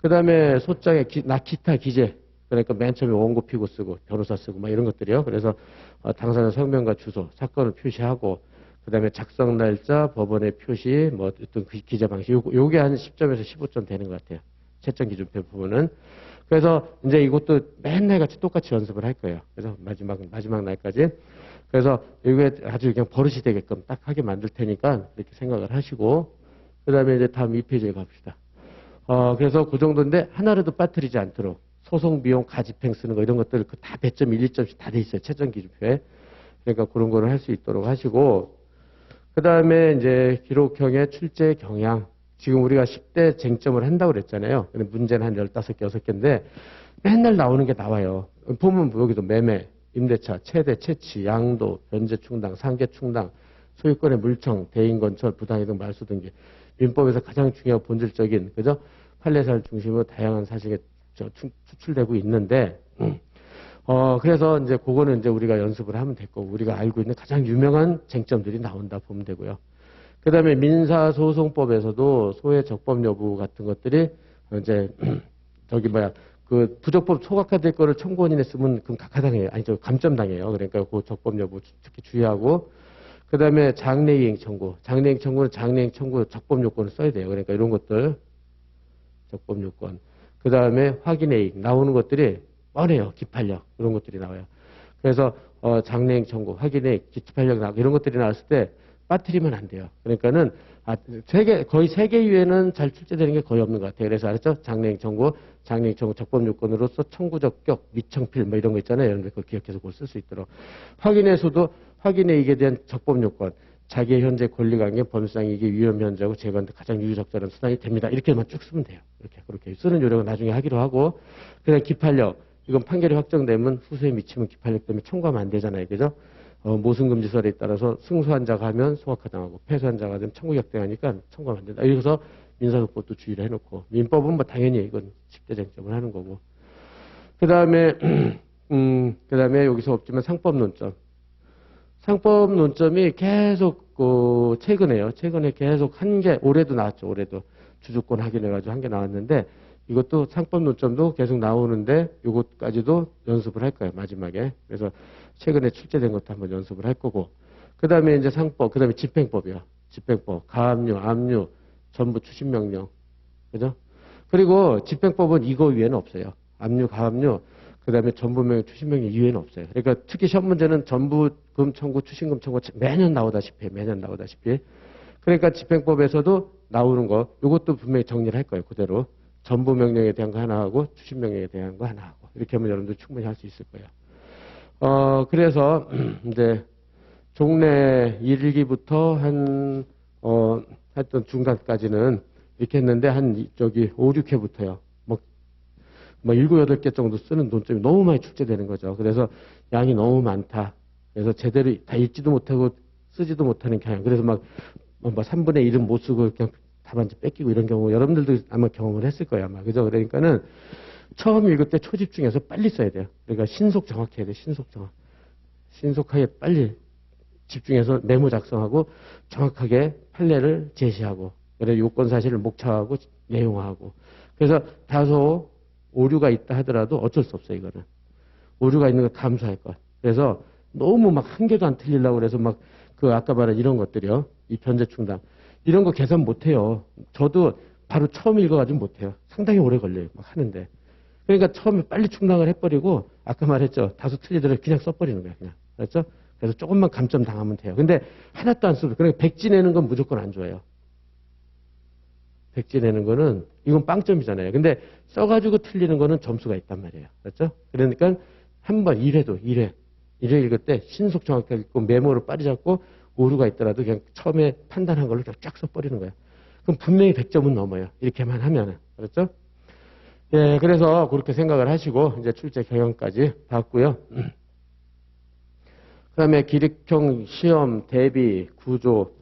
그 다음에 소장에 기타 기재. 그러니까 맨 처음에 원고 피고 쓰고, 변호사 쓰고, 이런 것들이요. 그래서 당사자 성명과 주소, 사건을 표시하고, 그 다음에 작성 날짜, 법원의 표시, 어떤 기재 방식. 요게 한 10점에서 15점 되는 것 같아요. 채점 기준표 부분은. 그래서 이제 이것도 맨날 같이 똑같이 연습을 할 거예요. 그래서 마지막 날까지. 그래서 이게 아주 그냥 버릇이 되게끔 딱 하게 만들 테니까 이렇게 생각을 하시고, 그 다음에 이제 다음 2페이지에 갑시다. 그래서 그 정도인데 하나라도 빠뜨리지 않도록 소송 비용 가집행 쓰는 거 이런 것들 다 배점 1, 2점씩 다 돼 있어요. 채점 기준표에. 그러니까 그런 거를 할 수 있도록 하시고, 그 다음에 이제 기록형의 출제 경향. 지금 우리가 10대 쟁점을 한다고 그랬잖아요. 근데 문제는 한 15개, 6개인데 맨날 나오는 게 나와요. 보면 여기도 매매, 임대차, 최대, 채취, 양도, 변제 충당, 상계 충당, 소유권의 물청, 대인건설, 부당이득, 말소 등기. 민법에서 가장 중요하고 본질적인, 그죠? 판례사를 중심으로 다양한 사실이 추출되고 있는데, 그래서 이제 그거는 이제 우리가 연습을 하면 될 거고, 우리가 알고 있는 가장 유명한 쟁점들이 나온다 보면 되고요. 그 다음에 민사소송법에서도 소외 적법 여부 같은 것들이 이제, 그 부적법 소각화될 거를 청구원인에 쓰면 그럼 각하당해요. 아니죠. 감점당해요. 그러니까 그 적법 여부 특히 주의하고, 그 다음에 장래이행 청구. 장래이행 청구는 장래이행 청구 적법 요건을 써야 돼요. 그러니까 이런 것들. 적법 요건. 그 다음에 확인의 이익. 나오는 것들이 뻔해요. 기판력. 이런 것들이 나와요. 그래서 장래행 청구, 확인의 기출판례 나오고 이런 것들이 나왔을 때 빠뜨리면 안 돼요. 그러니까는 거의 세계 이외에는 잘 출제되는 게 거의 없는 것 같아요. 그래서 알았죠? 장래행 청구 적법 요건으로서 청구 적격, 미청필 뭐 이런 거 있잖아요. 여러분들 그거 기억해서 그걸 쓸 수 있도록. 확인에서도 확인의 이익에 대한 적법 요건, 자기의 현재 권리관계, 범상 이익이 위험 현저하고 제거하는 데 가장 유의적절한 수단이 됩니다. 이렇게만 쭉 쓰면 돼요. 그렇게 쓰는 요령은 나중에 하기로 하고, 그다음 기판력. 이건 판결이 확정되면 후소에 미치면 기판력 때문에 청구하면 안 되잖아요. 그죠? 모순금지설에 따라서 승소한 자가 하면 소각하당하고 패소한 자가 되면 청구격등하니까 청구하면 안 된다. 이래서 민사소법도 주의를 해놓고 민법은 뭐 당연히 이건 식대쟁점을 하는 거고. 그다음에 여기서 없지만 상법 논점. 상법 논점이 계속 최근에 계속 한 개 올해도 나왔죠. 올해도 주주권 확인해가지고 한 개 나왔는데 이것도 상법 논점도 계속 나오는데 이것까지도 연습을 할 거예요. 마지막에. 그래서 최근에 출제된 것도 한번 연습을 할 거고. 그 다음에 이제 상법, 그 다음에 집행법이요. 집행법, 가압류, 압류, 전부 추심명령. 그죠? 그리고 집행법은 이거 위에는 없어요. 압류, 가압류, 그 다음에 전부명령, 추심명령 이외에는 없어요. 그러니까 특히 시험 문제는 전부금 청구, 추심금 청구 매년 나오다시피. 그러니까 집행법에서도 나오는 거, 이것도 분명히 정리를 할 거예요. 그대로. 전부명령에 대한 거 하나 하고, 추심명령에 대한 거 하나 하고. 이렇게 하면 여러분들 충분히 할 수 있을 거예요. 그래서, 이제, 종래 1기부터 하여튼 중간까지는 이렇게 했는데, 5, 6회부터요. 뭐 7, 8개 정도 쓰는 논점이 너무 많이 출제되는 거죠. 그래서 양이 너무 많다. 그래서 제대로 다 읽지도 못하고 쓰지도 못하는 경향. 그래서 막 3분의 1은 못 쓰고 그냥 답안지 뺏기고 이런 경우 여러분들도 아마 경험을 했을 거예요. 아마. 그죠? 그러니까는 처음 읽을 때 초집중해서 빨리 써야 돼요. 그러니까 신속 정확해야 돼요. 신속하게 빨리 집중해서 메모 작성하고 정확하게 판례를 제시하고 그래서 요건 사실을 목차하고 내용화하고 그래서 다소 오류가 있다 하더라도 어쩔 수 없어요. 이거는. 오류가 있는 걸 감수할 것. 그래서 너무 막 한 개도 안 틀리려고 그래서 막 아까 말한 이런 것들이요. 이 변제 충당. 이런 거 계산 못 해요. 저도 바로 처음 읽어가지고 못 해요. 상당히 오래 걸려요. 막 하는데. 그러니까 처음에 빨리 충당을 해버리고 아까 말했죠. 다소 틀리더라도 그냥 써버리는 거예요. 그냥. 그렇죠? 그래서 조금만 감점 당하면 돼요. 근데 하나도 안 쓰고 그러니까 백지 내는 건 무조건 안 좋아요. 백지 내는 거는 이건 빵점이잖아요. 근데 써가지고 틀리는 거는 점수가 있단 말이에요. 그렇죠? 그러니까 한번 1회 읽을 때 신속 정확하게 읽고 메모를 빨리 잡고 오류가 있더라도 그냥 처음에 판단한 걸로 쫙 써버리는 거예요. 그럼 분명히 100점은 넘어요. 이렇게만 하면은. 그렇죠? 예, 그래서 그렇게 생각을 하시고 이제 출제 경향까지 봤고요. 그 다음에 기lik형 시험, 대비, 구조,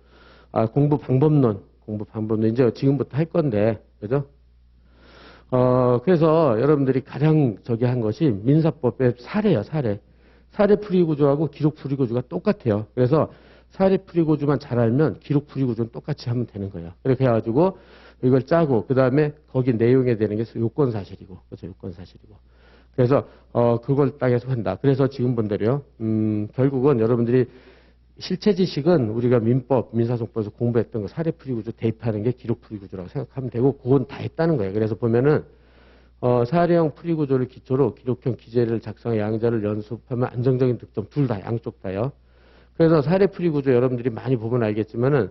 공부 방법론 이제 지금부터 할 건데, 그죠? 그래서 여러분들이 가장 한 것이 민사법의 사례예요, 사례. 사례 풀이구조하고 기록 풀이구조가 똑같아요. 그래서 사례 풀이구조만 잘 알면 기록 풀이구조는 똑같이 하면 되는 거예요. 이렇게 해가지고 이걸 짜고, 그 다음에 거기 내용에 되는 게 요건사실이고, 그렇죠? 요건사실이고. 그래서, 그걸 딱 해서 한다. 그래서 지금 분들이요, 결국은 여러분들이 실체 지식은 우리가 민사소법에서 공부했던 거 사례풀이구조 대입하는 게 기록풀이구조라고 생각하면 되고, 그건 다 했다는 거예요. 그래서 보면은, 사례형 풀이구조를 기초로 기록형 기재를 작성해 양자를 연습하면 안정적인 득점 둘 다, 양쪽 다요. 그래서 사례풀이구조 여러분들이 많이 보면 알겠지만은,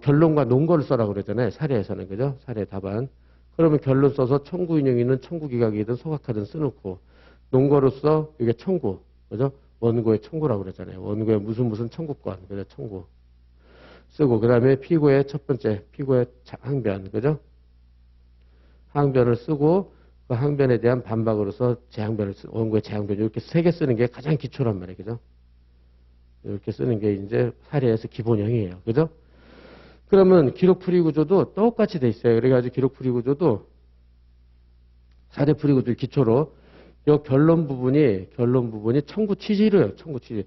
결론과 논거를 써라고 그러잖아요. 사례에서는. 그죠? 사례 답안. 그러면 결론 써서 청구 인용이든 청구 기각이든 소각하든 써놓고, 논거로서 이게 청구. 그죠? 원고의 청구라고 그러잖아요. 원고의 무슨 청구권. 그죠? 청구. 쓰고, 그 다음에 피고의 첫 번째, 피고의 항변. 그죠? 항변을 쓰고, 그 항변에 대한 반박으로서 원고의 재항변. 이렇게 3개 쓰는 게 가장 기초란 말이에요. 그죠? 이렇게 쓰는 게 이제 사례에서 기본형이에요. 그죠? 그러면 기록풀이 구조도 똑같이 돼 있어요. 그래가지고 기록풀이 구조도 사례풀이 구조 기초로 이 결론 부분이 청구 취지로요. 청구 취지.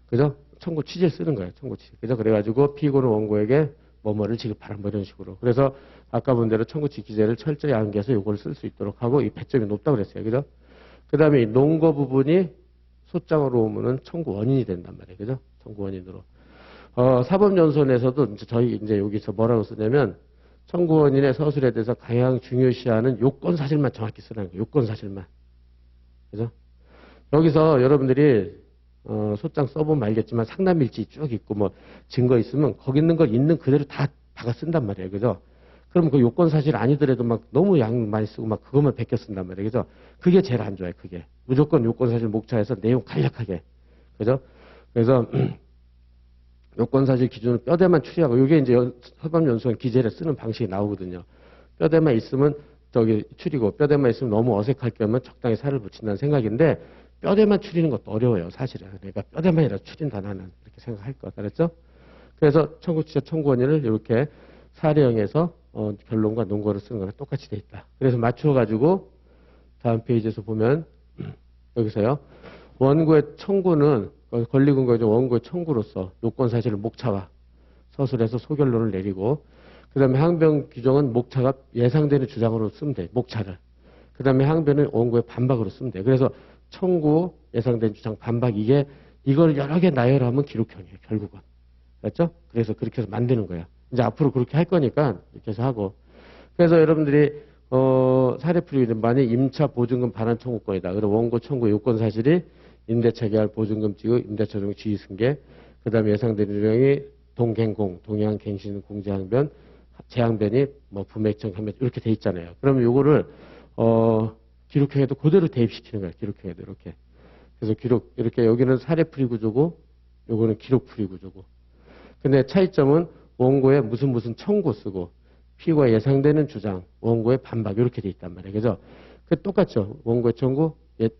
그죠? 청구 취지를 쓰는 거예요. 청구 취지. 그죠? 그래가지고 피고는 원고에게 뭐뭐를 지급하라 뭐 이런 식으로. 그래서 아까 본 대로 청구 취지 기재를 철저히 암기해서 이걸 쓸 수 있도록 하고 이 배점이 높다고 그랬어요. 그죠? 그 다음에 논거 부분이 소장으로 오면은 청구 원인이 된단 말이에요. 그죠? 청구 원인으로. 사법연수원에서도 저희 이제 여기서 뭐라고 쓰냐면 청구 원인의 서술에 대해서 가장 중요시하는 요건 사실만 정확히 쓰라는 거예요. 요건 사실만. 그죠? 여기서 여러분들이 소장 써보면 알겠지만 상담일지 쭉 있고 뭐 증거 있으면 거기 있는 걸 있는 그대로 다 박아 쓴단 말이에요. 그죠? 그럼 그 요건 사실 아니더라도 막 너무 양 많이 쓰고 막 그것만 베껴 쓴단 말이에요. 그죠? 그게 제일 안 좋아요. 그게. 무조건 요건 사실 목차에서 내용 간략하게. 그죠? 그래서 요건 사실 기준으로 뼈대만 추리하고 이게 이제 협업연수원 기재를 쓰는 방식이 나오거든요. 뼈대만 있으면 저기 추리고 뼈대만 있으면 너무 어색할 경우면 적당히 살을 붙인다는 생각인데 뼈대만 추리는 것도 어려워요. 사실은. 그러니까 뼈대만이라도 추린다 나는 이렇게 생각할 것 같다. 그랬죠? 그래서 청구취재 청구원인을 이렇게 사례형에서 결론과 논거를 쓰는 거랑 똑같이 돼 있다. 그래서 맞춰가지고 다음 페이지에서 보면 여기서요. 원고의 청구는 권리근거죠. 원고의 청구로서 요건 사실을 목차와 서술해서 소결론을 내리고 그 다음에 항변 규정은 목차가 예상되는 주장으로 쓰면 돼. 목차를. 그 다음에 항변은 원고의 반박으로 쓰면 돼. 그래서 청구, 예상된 주장, 반박 이걸 여러 개 나열하면 기록형이에요. 결국은. 그렇죠? 그래서 그렇게 해서 만드는 거야. 이제 앞으로 그렇게 할 거니까 이렇게 해서 하고. 그래서 여러분들이 사례풀이는 만약 임차 보증금 반환 청구권이다. 그리고 원고 청구 요건 사실이 임대차 계약 보증금 지급, 임대차 종 지위 승계, 그 다음에 예상되는 유형이 동갱공, 동양 갱신 공제항변, 재항변이 뭐 부매청 항변 이렇게 돼 있잖아요. 그러면 요거를 기록형에도 그대로 대입시키는 거예요. 기록형에도 이렇게. 그래서 기록 이렇게 여기는 사례풀이 구조고 요거는 기록풀이 구조고. 근데 차이점은 원고에 무슨 청구 쓰고 피고가 예상되는 주장, 원고의 반박 이렇게 돼 있단 말이에요. 그죠? 그 똑같죠. 원고의 청구,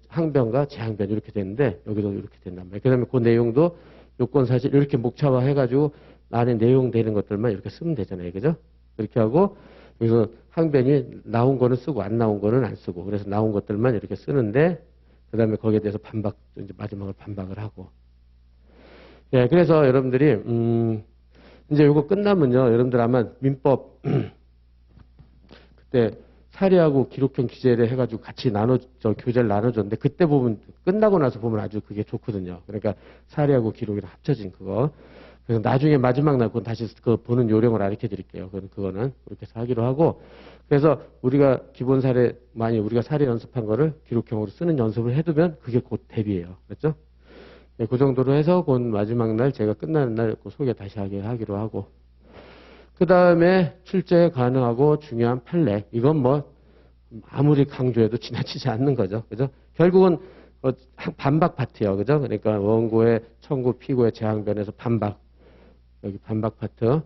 항변과 재항변 이렇게 되는데 여기도 이렇게 된단 말이에요. 그다음에 그 내용도 요건 사실 이렇게 목차화 해가지고 안에 내용 되는 것들만 이렇게 쓰면 되잖아요. 그죠? 그렇게 하고 여기서 항변이 나온 거는 쓰고 안 나온 거는 안 쓰고 그래서 나온 것들만 이렇게 쓰는데 그다음에 거기에 대해서 반박 이제 마지막으로 반박을 하고. 예, 그래서 여러분들이 이제 이거 끝나면요. 여러분들 아마 민법 그때 사례하고 기록형 기재를 해가지고 같이 교재를 나눠줬는데 그때 보면 끝나고 나서 보면 아주 그게 좋거든요. 그러니까 사례하고 기록이랑 합쳐진 그거. 그래서 나중에 마지막 날 그건 다시 그 보는 요령을 가르쳐 드릴게요. 그거는 그렇게 해서 하기로 하고. 그래서 우리가 기본 사례 많이 우리가 사례 연습한 거를 기록형으로 쓰는 연습을 해두면 그게 곧 대비예요. 그렇죠? 네, 그 정도로 해서 곧 마지막 날 제가 끝나는 날 그 소개 다시 하기로 하고. 그 다음에 출제 가능하고 중요한 판례. 이건 뭐 아무리 강조해도 지나치지 않는 거죠. 그죠? 결국은 반박 파트예요. 그죠? 그러니까 원고의 청구, 피고의 재항변에서 반박. 여기 반박 파트.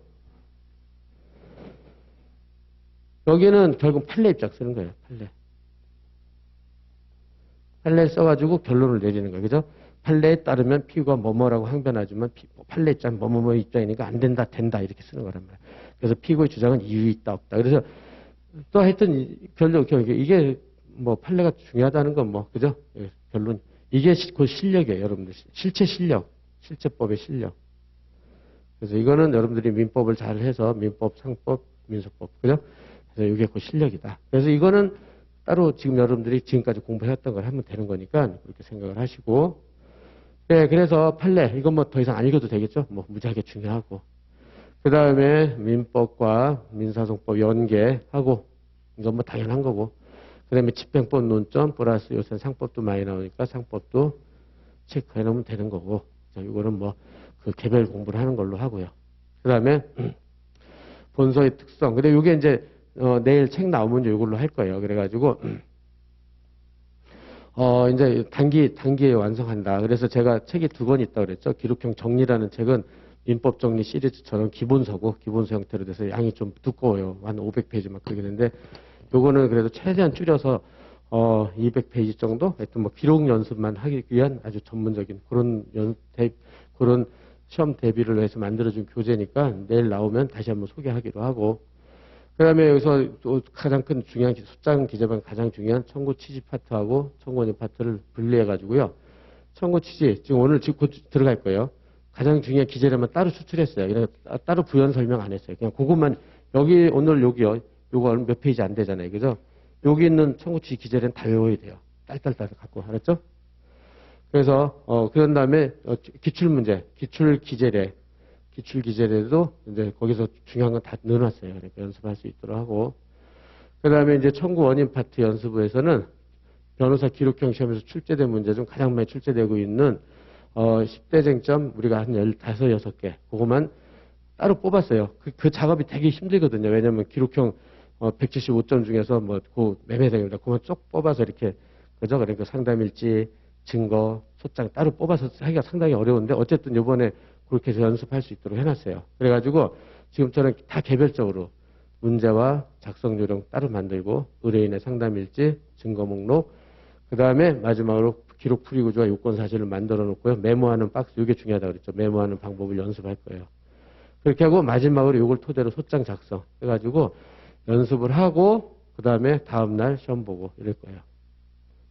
여기는 결국 판례 입장 쓰는 거예요. 판례. 판례 써가지고 결론을 내리는 거예요. 그죠? 판례에 따르면 피고가 뭐뭐라고 항변하지만 판례 입장 뭐뭐뭐 입장이니까 안 된다, 된다 이렇게 쓰는 거란 말이에요. 그래서 피고의 주장은 이유 있다, 없다. 그래서 또 하여튼 결론 이게 뭐 판례가 중요하다는 건 뭐 그죠? 결론 이게 그 실력이에요, 여러분들. 실체 실력, 실체법의 실력. 그래서 이거는 여러분들이 민법을 잘 해서 민법, 상법, 민소법, 그죠? 그래서 이게 그 실력이다. 그래서 이거는 따로 지금 여러분들이 지금까지 공부해왔던 걸 하면 되는 거니까 그렇게 생각을 하시고. 네, 그래서 판례 이건 뭐 더 이상 안 읽어도 되겠죠? 뭐 무지하게 중요하고. 그 다음에 민법과 민사소송법 연계하고 이건 뭐 당연한 거고. 그 다음에 집행법 논점 플러스 요새 상법도 많이 나오니까 상법도 체크해 놓으면 되는 거고. 자, 이거는 뭐 그 개별 공부를 하는 걸로 하고요. 그 다음에 본서의 특성. 근데 이게 이제 내일 책 나오면 이걸로 할 거예요. 그래가지고 이제 단기에 완성한다. 그래서 제가 책이 2권 있다고 그랬죠. 기록형 정리라는 책은 민법 정리 시리즈처럼 기본서고 기본서 형태로 돼서 양이 좀 두꺼워요. 한 500페이지 막 그렇게 되는데 요거는 그래도 최대한 줄여서 200페이지 정도? 하여튼 뭐 기록 연습만 하기 위한 아주 전문적인 그런 시험 대비를 해서 만들어준 교재니까 내일 나오면 다시 한번 소개하기로 하고. 그 다음에 여기서 또 가장 큰 중요한 소장 기재반 가장 중요한 청구 취지 파트하고 청구원인 파트를 분리해가지고요. 청구 취지, 지금 오늘 곧 들어갈 거예요. 가장 중요한 기재료만 따로 추출했어요. 그냥 따로 부연 설명 안 했어요. 그냥 그것만, 오늘 여기요. 요거 몇 페이지 안 되잖아요. 그죠? 여기 있는 청구 취지 기재료는 다 외워야 돼요. 딸딸딸 갖고, 알았죠? 그래서, 그런 다음에, 기출문제, 기출기재례도 이제 거기서 중요한 건 다 넣어놨어요. 그러니까 연습할 수 있도록 하고. 그 다음에 이제 청구 원인 파트 연습부에서는 변호사 기록형 시험에서 출제된 문제 중 가장 많이 출제되고 있는 10대 쟁점 우리가 한 15, 6개 그거만 따로 뽑았어요. 그 작업이 되게 힘들거든요. 왜냐면 기록형 175점 중에서 그 매매생입니다. 그거만 쭉 뽑아서 이렇게 그죠? 그러니까 상담일지, 증거, 소장 따로 뽑아서 하기가 상당히 어려운데 어쨌든 이번에 그렇게 해서 연습할 수 있도록 해놨어요. 그래가지고 지금처럼 다 개별적으로 문제와 작성 요령 따로 만들고 의뢰인의 상담일지, 증거 목록, 그 다음에 마지막으로 기록 풀이 구조와 요건 사실을 만들어 놓고요. 메모하는 박스, 이게 중요하다고 그랬죠. 메모하는 방법을 연습할 거예요. 그렇게 하고 마지막으로 이걸 토대로 소장 작성 해가지고 연습을 하고 그 다음에 다음날 시험 보고 이럴 거예요.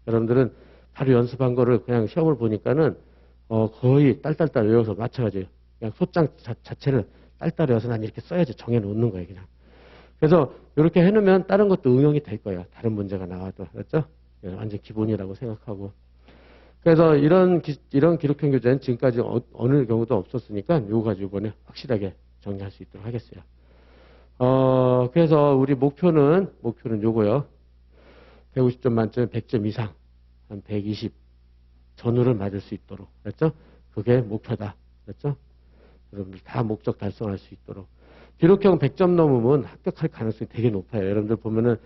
여러분들은 바로 연습한 거를 그냥 시험을 보니까는 거의 딸딸딸 외워서 맞춰가지고 그냥 소장 자체를 딸딸 외워서 난 이렇게 써야지 정해놓는 거예요. 그냥. 그래서 이렇게 해놓으면 다른 것도 응용이 될 거예요. 다른 문제가 나와도. 그렇죠? 완전 기본이라고 생각하고. 그래서 이런 기록형 교재는 지금까지 어느 경우도 없었으니까 이거 가지고 이번에 확실하게 정리할 수 있도록 하겠어요. 그래서 우리 목표는 요거요. 150점 만점에 100점 이상, 한 120 전후를 맞을 수 있도록. 그렇죠? 그게 목표다. 그렇죠? 여러분들 다 목적 달성할 수 있도록. 기록형 100점 넘으면 합격할 가능성이 되게 높아요. 여러분들 보면은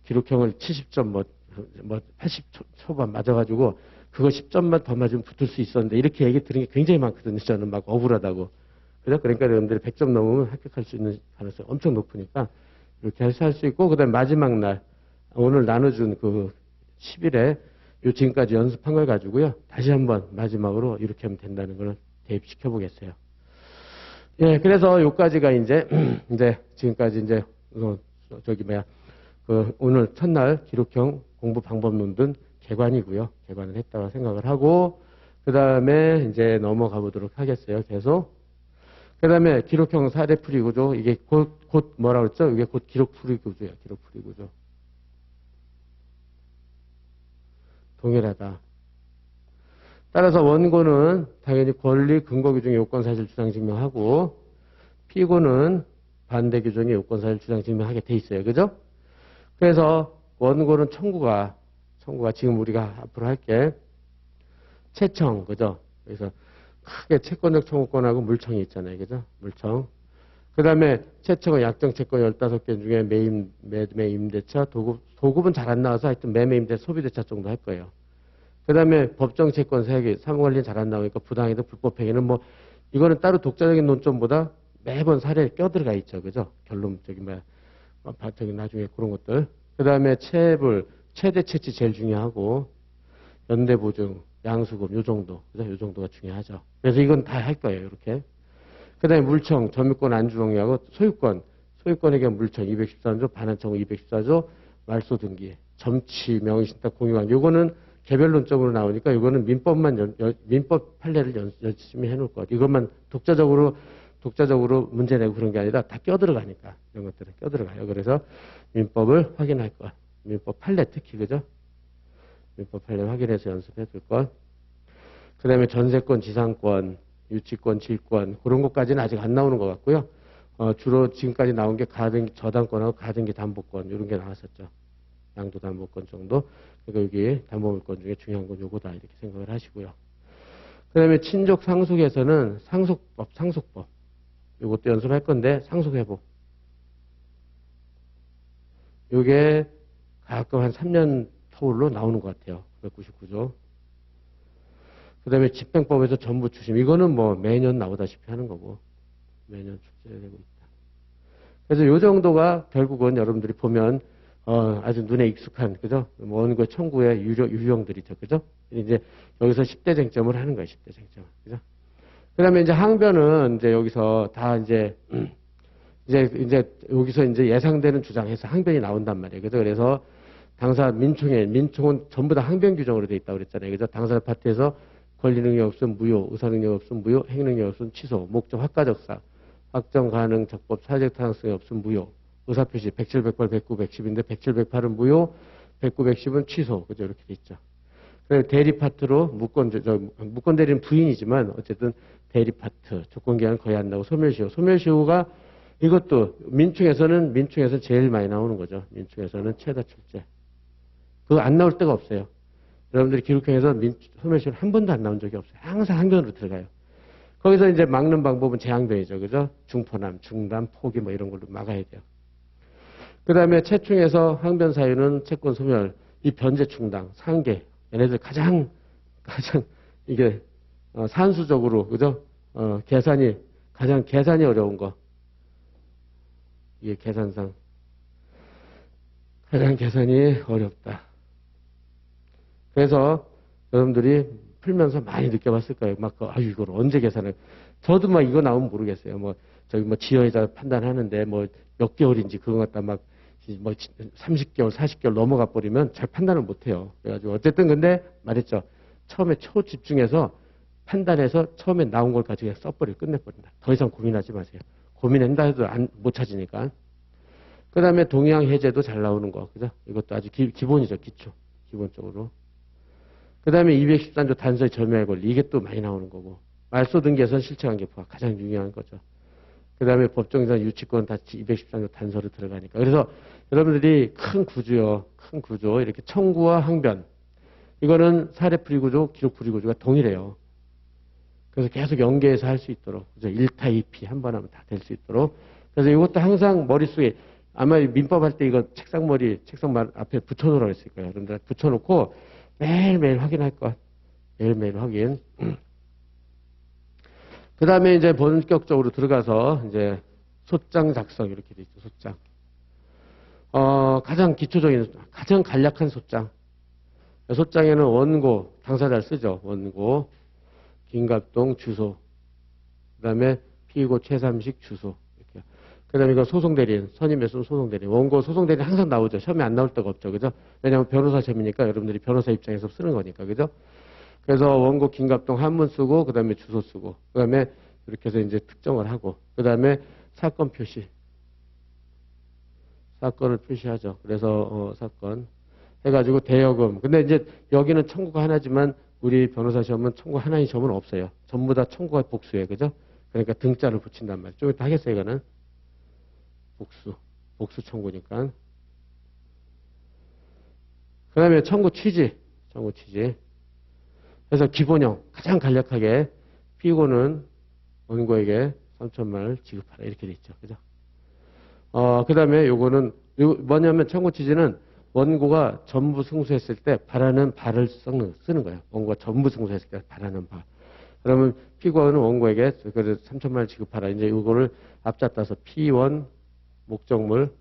기록형을 70점 80 초반 맞아가지고 그거 10점만 더 맞으면 붙을 수 있었는데 이렇게 얘기 들은 게 굉장히 많거든요. 저는 막 억울하다고. 그죠? 그러니까 여러분들이 100점 넘으면 합격할 수 있는 가능성이 엄청 높으니까 이렇게 해서 할 수 있고 그 다음에 마지막 날 오늘 나눠준 그 10일에 요 지금까지 연습한 걸 가지고요. 다시 한번 마지막으로 이렇게 하면 된다는 걸 대입시켜 보겠어요. 예, 그래서 요까지가 이제 지금까지 이제 오늘 첫날 기록형 공부 방법론 등 개관이고요. 개관을 했다고 생각을 하고 그 다음에 이제 넘어가 보도록 하겠어요. 계속. 그 다음에 기록형 사례풀이 구조 이게 곧 뭐라고 그랬죠? 이게 곧 기록풀이 구조예요. 기록풀이 구조. 동일하다. 따라서 원고는 당연히 권리, 근거 규정의 요건, 사실, 주장, 증명하고 피고는 반대 규정의 요건, 사실, 주장, 증명하게 돼 있어요. 그죠? 그래서 원고는 청구가 지금 우리가 앞으로 할게 채청, 그죠? 그래서 크게 채권적 청구권하고 물청이 있잖아요. 그죠? 물청. 그 다음에 채청은 약정 채권 15개 중에 매매 임대차, 도급은 잘 안 나와서 하여튼 매매 임대 소비대차 정도 할 거예요. 그 다음에 법정 채권 3개, 사무관리는 잘 안 나오니까 부당이든 불법행위는 이거는 따로 독자적인 논점보다 매번 사례에 껴들어가 있죠. 그죠? 결론, 나중에 그런 것들. 그 다음에 체불, 최대 채치 제일 중요하고, 연대보증, 양수금, 요 정도. 그죠? 요 정도가 중요하죠. 그래서 이건 다 할 거예요. 이렇게. 그 다음에 물청, 점유권 안주동의하고 소유권에게 물청 214조, 반환청구 214조, 말소 등기, 점치, 명의신탁, 공유관. 요거는 개별론점으로 나오니까 이거는 민법 판례를 열심히 해놓을 것 같아요. 이것만 독자적으로 문제 내고 그런 게 아니라 다 껴들어가니까. 이런 것들은 껴들어가요. 그래서 민법을 확인할 것. 민법 판례 특히, 그죠? 민법 판례 확인해서 연습해 둘 것. 그 다음에 전세권, 지상권, 유치권, 질권, 그런 것까지는 아직 안 나오는 것 같고요. 주로 지금까지 나온 게 가등기 저당권하고 가등기 담보권, 이런 게 나왔었죠. 양도담보권 정도. 그러니까 여기 담보물권 중에 중요한 건 요거다. 이렇게 생각을 하시고요. 그 다음에 친족 상속에서는 상속법. 요것도 연습할 건데, 상속회복. 요게 가끔 한 3년 터울로 나오는 것 같아요. 999조. 그 다음에 집행법에서 전부 추심. 이거는 매년 나오다시피 하는 거고. 매년 출제되고 있다. 그래서 요 정도가 결국은 여러분들이 보면, 아주 눈에 익숙한, 그죠? 원고 청구의 유형들이죠. 그죠? 이제 여기서 10대 쟁점을 하는 거예요. 10대 쟁점. 그죠? 그 다음에 이제 항변은 이제 여기서 다 이제 여기서 이제 예상되는 주장해서 항변이 나온단 말이에요. 그죠? 그래서 당사 민총은 전부 다 항변 규정으로 돼 있다고 그랬잖아요. 그죠? 당사 파트에서 권리 능력 없음 무효, 의사 능력 없음 무효, 행 능력 없음 취소, 목적 확가적사, 확정 가능 적법 사회적 타당성이 없음 무효, 의사표시 107, 108, 109, 110인데 107, 108은 무효, 109, 110은 취소. 그죠? 이렇게 돼 있죠. 그리고 대리 파트로 무권 대리는 부인이지만 어쨌든 대리 파트, 조건기한은 거의 안 나오고 소멸시효가 이것도 민중에서는 제일 많이 나오는 거죠. 민중에서는 최다 출제. 그거 안 나올 데가 없어요. 여러분들이 기록형에서 소멸시효는 한 번도 안 나온 적이 없어요. 항상 항변으로 들어가요. 거기서 이제 막는 방법은 재항변이죠. 그죠? 중포남, 중단, 포기 뭐 이런 걸로 막아야 돼요. 그 다음에 채충에서 항변 사유는 채권 소멸, 이 변제 충당, 상계. 얘네들 가장 이게 산수적으로, 그죠? 가장 계산이 어려운 거. 이게 계산상. 가장 계산이 어렵다. 그래서 여러분들이 풀면서 많이 느껴봤을 거예요. 막, 이걸 언제 계산해. 저도 막 이거 나오면 모르겠어요. 지연이자 판단하는데 몇 개월인지 그거 갖다 30개월, 40개월 넘어가 버리면 잘 판단을 못 해요. 그래가지고 어쨌든 근데 말했죠. 처음에 초집중해서 판단해서 처음에 나온 걸 가지고 써버리고 끝내버린다. 더 이상 고민하지 마세요. 고민한다 해도 못 찾으니까. 그 다음에 동의항 해제도 잘 나오는 거. 그죠? 이것도 아주 기본이죠. 기초. 기본적으로. 그 다음에 213조 단서의 절묘할 권리. 이게 또 많이 나오는 거고. 말소 등기에서는 실체관계부가 가장 중요한 거죠. 그 다음에 법정이상 유치권 다 213조 단서로 들어가니까. 그래서 여러분들이 큰 구조요. 큰 구조. 이렇게 청구와 항변. 이거는 사례풀이 구조, 기록풀이 구조가 동일해요. 그래서 계속 연계해서 할 수 있도록. 그죠? 1타 2피 한 번 하면 다 될 수 있도록. 그래서 이것도 항상 머릿속에 아마 민법 할 때 이거 책상 앞에 붙여놓으라고 했을 거예요. 여러분들 붙여놓고 매일매일 확인할 것. 매일매일 확인. 그 다음에 이제 본격적으로 들어가서 이제 소장 작성 이렇게 돼 있죠. 소장. 가장 기초적인, 가장 간략한 소장. 소장에는 원고, 당사자를 쓰죠. 원고, 김갑동 주소. 그 다음에 피고 최삼식 주소. 이렇게. 그 다음에 이거 소송대리인, 선임했으면 소송대리인. 원고 소송대리인 항상 나오죠. 시험에 안 나올 데가 없죠. 그죠? 왜냐하면 변호사 시험이니까 여러분들이 변호사 입장에서 쓰는 거니까. 그죠? 그래서 원고 김갑동 한문 쓰고, 그 다음에 주소 쓰고, 그 다음에 이렇게 해서 이제 특정을 하고, 그 다음에 사건 표시. 사건을 표시하죠. 그래서, 사건. 해가지고 대여금. 근데 이제 여기는 청구가 하나지만 우리 변호사 시험은 청구 하나인 시험은 없어요. 전부 다 청구가 복수예요. 그죠? 그러니까 등자를 붙인단 말이에요. 좀 이따 하겠어요. 이거는. 복수 청구니까. 그 다음에 청구 취지. 그래서 기본형. 가장 간략하게 피고는 원고에게 3천만 원을 지급하라. 이렇게 돼 있죠. 그죠? 그 다음에 요거는, 뭐냐면 청구 취지는 원고가 전부 승소했을 때 바라는 바를 쓰는 거예요. 원고가 전부 승소했을 때 바라는 바. 그러면 피고는 원고에게 그래서 3천만 원 지급하라. 이제 이거를 앞잡다서 P1 목적물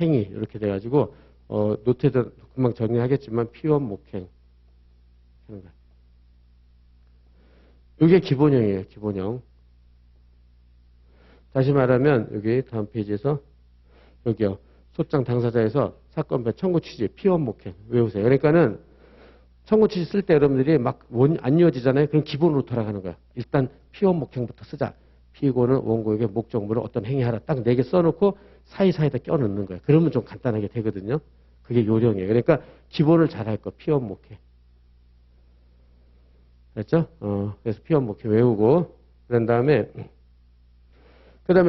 행위 이렇게 돼가지고 노트에도 금방 정리하겠지만 P1 목행 하는 거예요. 이게 기본형이에요. 기본형. 다시 말하면 여기 다음 페이지에서 여기요. 소장 당사자에서 사건별 청구 취지 P1 목행 외우세요. 그러니까는 청구 취지 쓸 때 여러분들이 막 안 이어지잖아요. 그럼 기본으로 돌아가는 거야. 일단 P1 목행부터 쓰자. 피고는 원고에게 목적물을 어떤 행위하라. 딱 4개 써놓고 사이사이에다 껴넣는 거예요. 그러면 좀 간단하게 되거든요. 그게 요령이에요. 그러니까 기본을 잘 할 거. P1 목행. 됐죠? 그래서 P1 목행 외우고 그런 다음에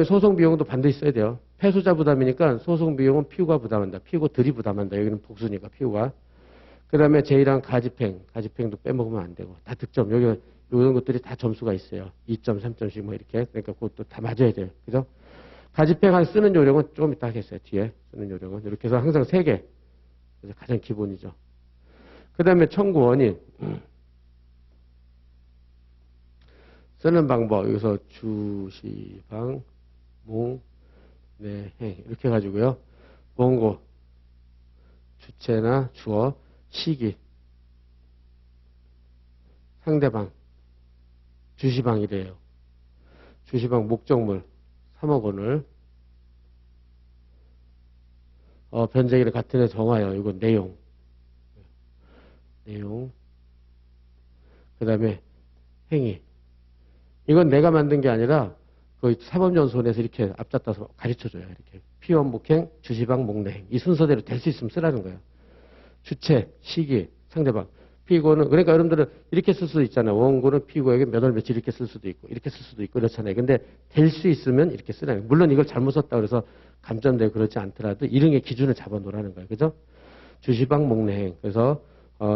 소송 비용도 반드시 써야 돼요. 패소자 부담이니까 소송 비용은 피고가 부담한다. 피고들이 부담한다. 여기는 복수니까 피고가. 그 다음에 제1항 가집행도 빼먹으면 안 되고. 다 득점. 여기 이런 것들이 다 점수가 있어요. 2점, 3점씩 뭐 이렇게. 그러니까 그것도 다 맞아야 돼요. 그죠? 가집행 쓰는 요령은 조금 이따 하겠어요. 뒤에 쓰는 요령은. 이렇게 해서 항상 3개. 그래서 가장 기본이죠. 그 다음에 청구 원인. 쓰는 방법. 여기서 주시방, 몽, 네, 행. 이렇게 해가지고요. 원고, 주체나 주어, 시기, 상대방, 주시방이래요. 주시방 목적물, 3억 원을, 변제기를 같은 애 정하여. 이건 내용. 그 다음에 행위. 이건 내가 만든 게 아니라 그 사법연수원에서 이렇게 앞잡다서 가르쳐줘요. 이렇게 P1 목행, 주시방, 목내행. 이 순서대로 될 수 있으면 쓰라는 거예요. 주체, 시기, 상대방. 피고는 그러니까 여러분들은 이렇게 쓸 수도 있잖아요. 원고는 피고에게 몇 월 며칠 이렇게 쓸 수도 있고 이렇게 쓸 수도 있고 그렇잖아요. 근데 될 수 있으면 이렇게 쓰라는 거예요. 물론 이걸 잘못 썼다 그래서 감점되고 그렇지 않더라도 이름의 기준을 잡아놓으라는 거예요. 그죠? 주시방, 목내행. 그래서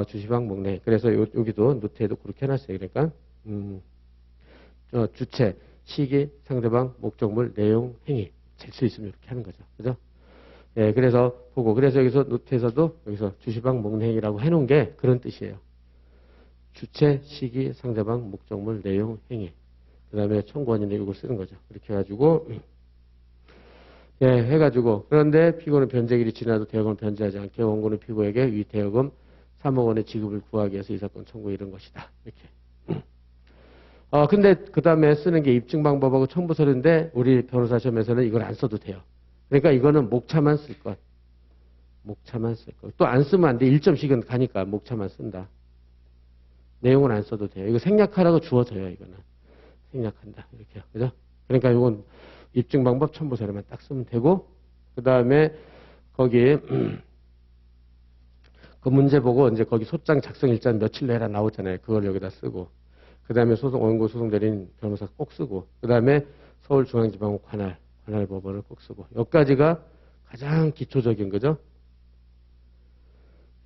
주시방 목내. 그래서 여기도 노트에도 그렇게 해놨어요. 그러니까 주체, 시기, 상대방, 목적물, 내용, 행위. 될 수 있으면 이렇게 하는 거죠. 그죠? 예, 그래서 보고. 그래서 여기서 노트에서도 여기서 주시방 목내 행위라고 해놓은 게 그런 뜻이에요. 주체, 시기, 상대방, 목적물, 내용, 행위. 그 다음에 청구원인데 이걸 쓰는 거죠. 이렇게 해가지고, 예, 해가지고. 그런데 피고는 변제일이 지나도 대여금을 변제하지 않게 원고는 피고에게 위 대여금 3억 원의 지급을 구하기 위해서 이 사건 청구에 이른 것이다. 이렇게. 근데 그 다음에 쓰는 게 입증 방법하고 첨부서류인데 우리 변호사 시험에서는 이걸 안 써도 돼요. 그러니까 이거는 목차만 쓸 것. 목차만 쓸 것. 또 안 쓰면 안 돼. 1점씩은 가니까 목차만 쓴다. 내용은 안 써도 돼요. 이거 생략하라고 주어져요, 이거는. 생략한다. 이렇게요. 그죠? 그러니까 이건 입증 방법 첨부서류만 딱 쓰면 되고, 그 다음에 거기, 그 문제 보고 이제 거기 소장 작성 일자는 며칠 내라 나오잖아요. 그걸 여기다 쓰고. 그 다음에 원고 소송 대리인 변호사 꼭 쓰고. 그 다음에 서울중앙지방법 관할 법원을 꼭 쓰고. 여기까지가 가장 기초적인 거죠.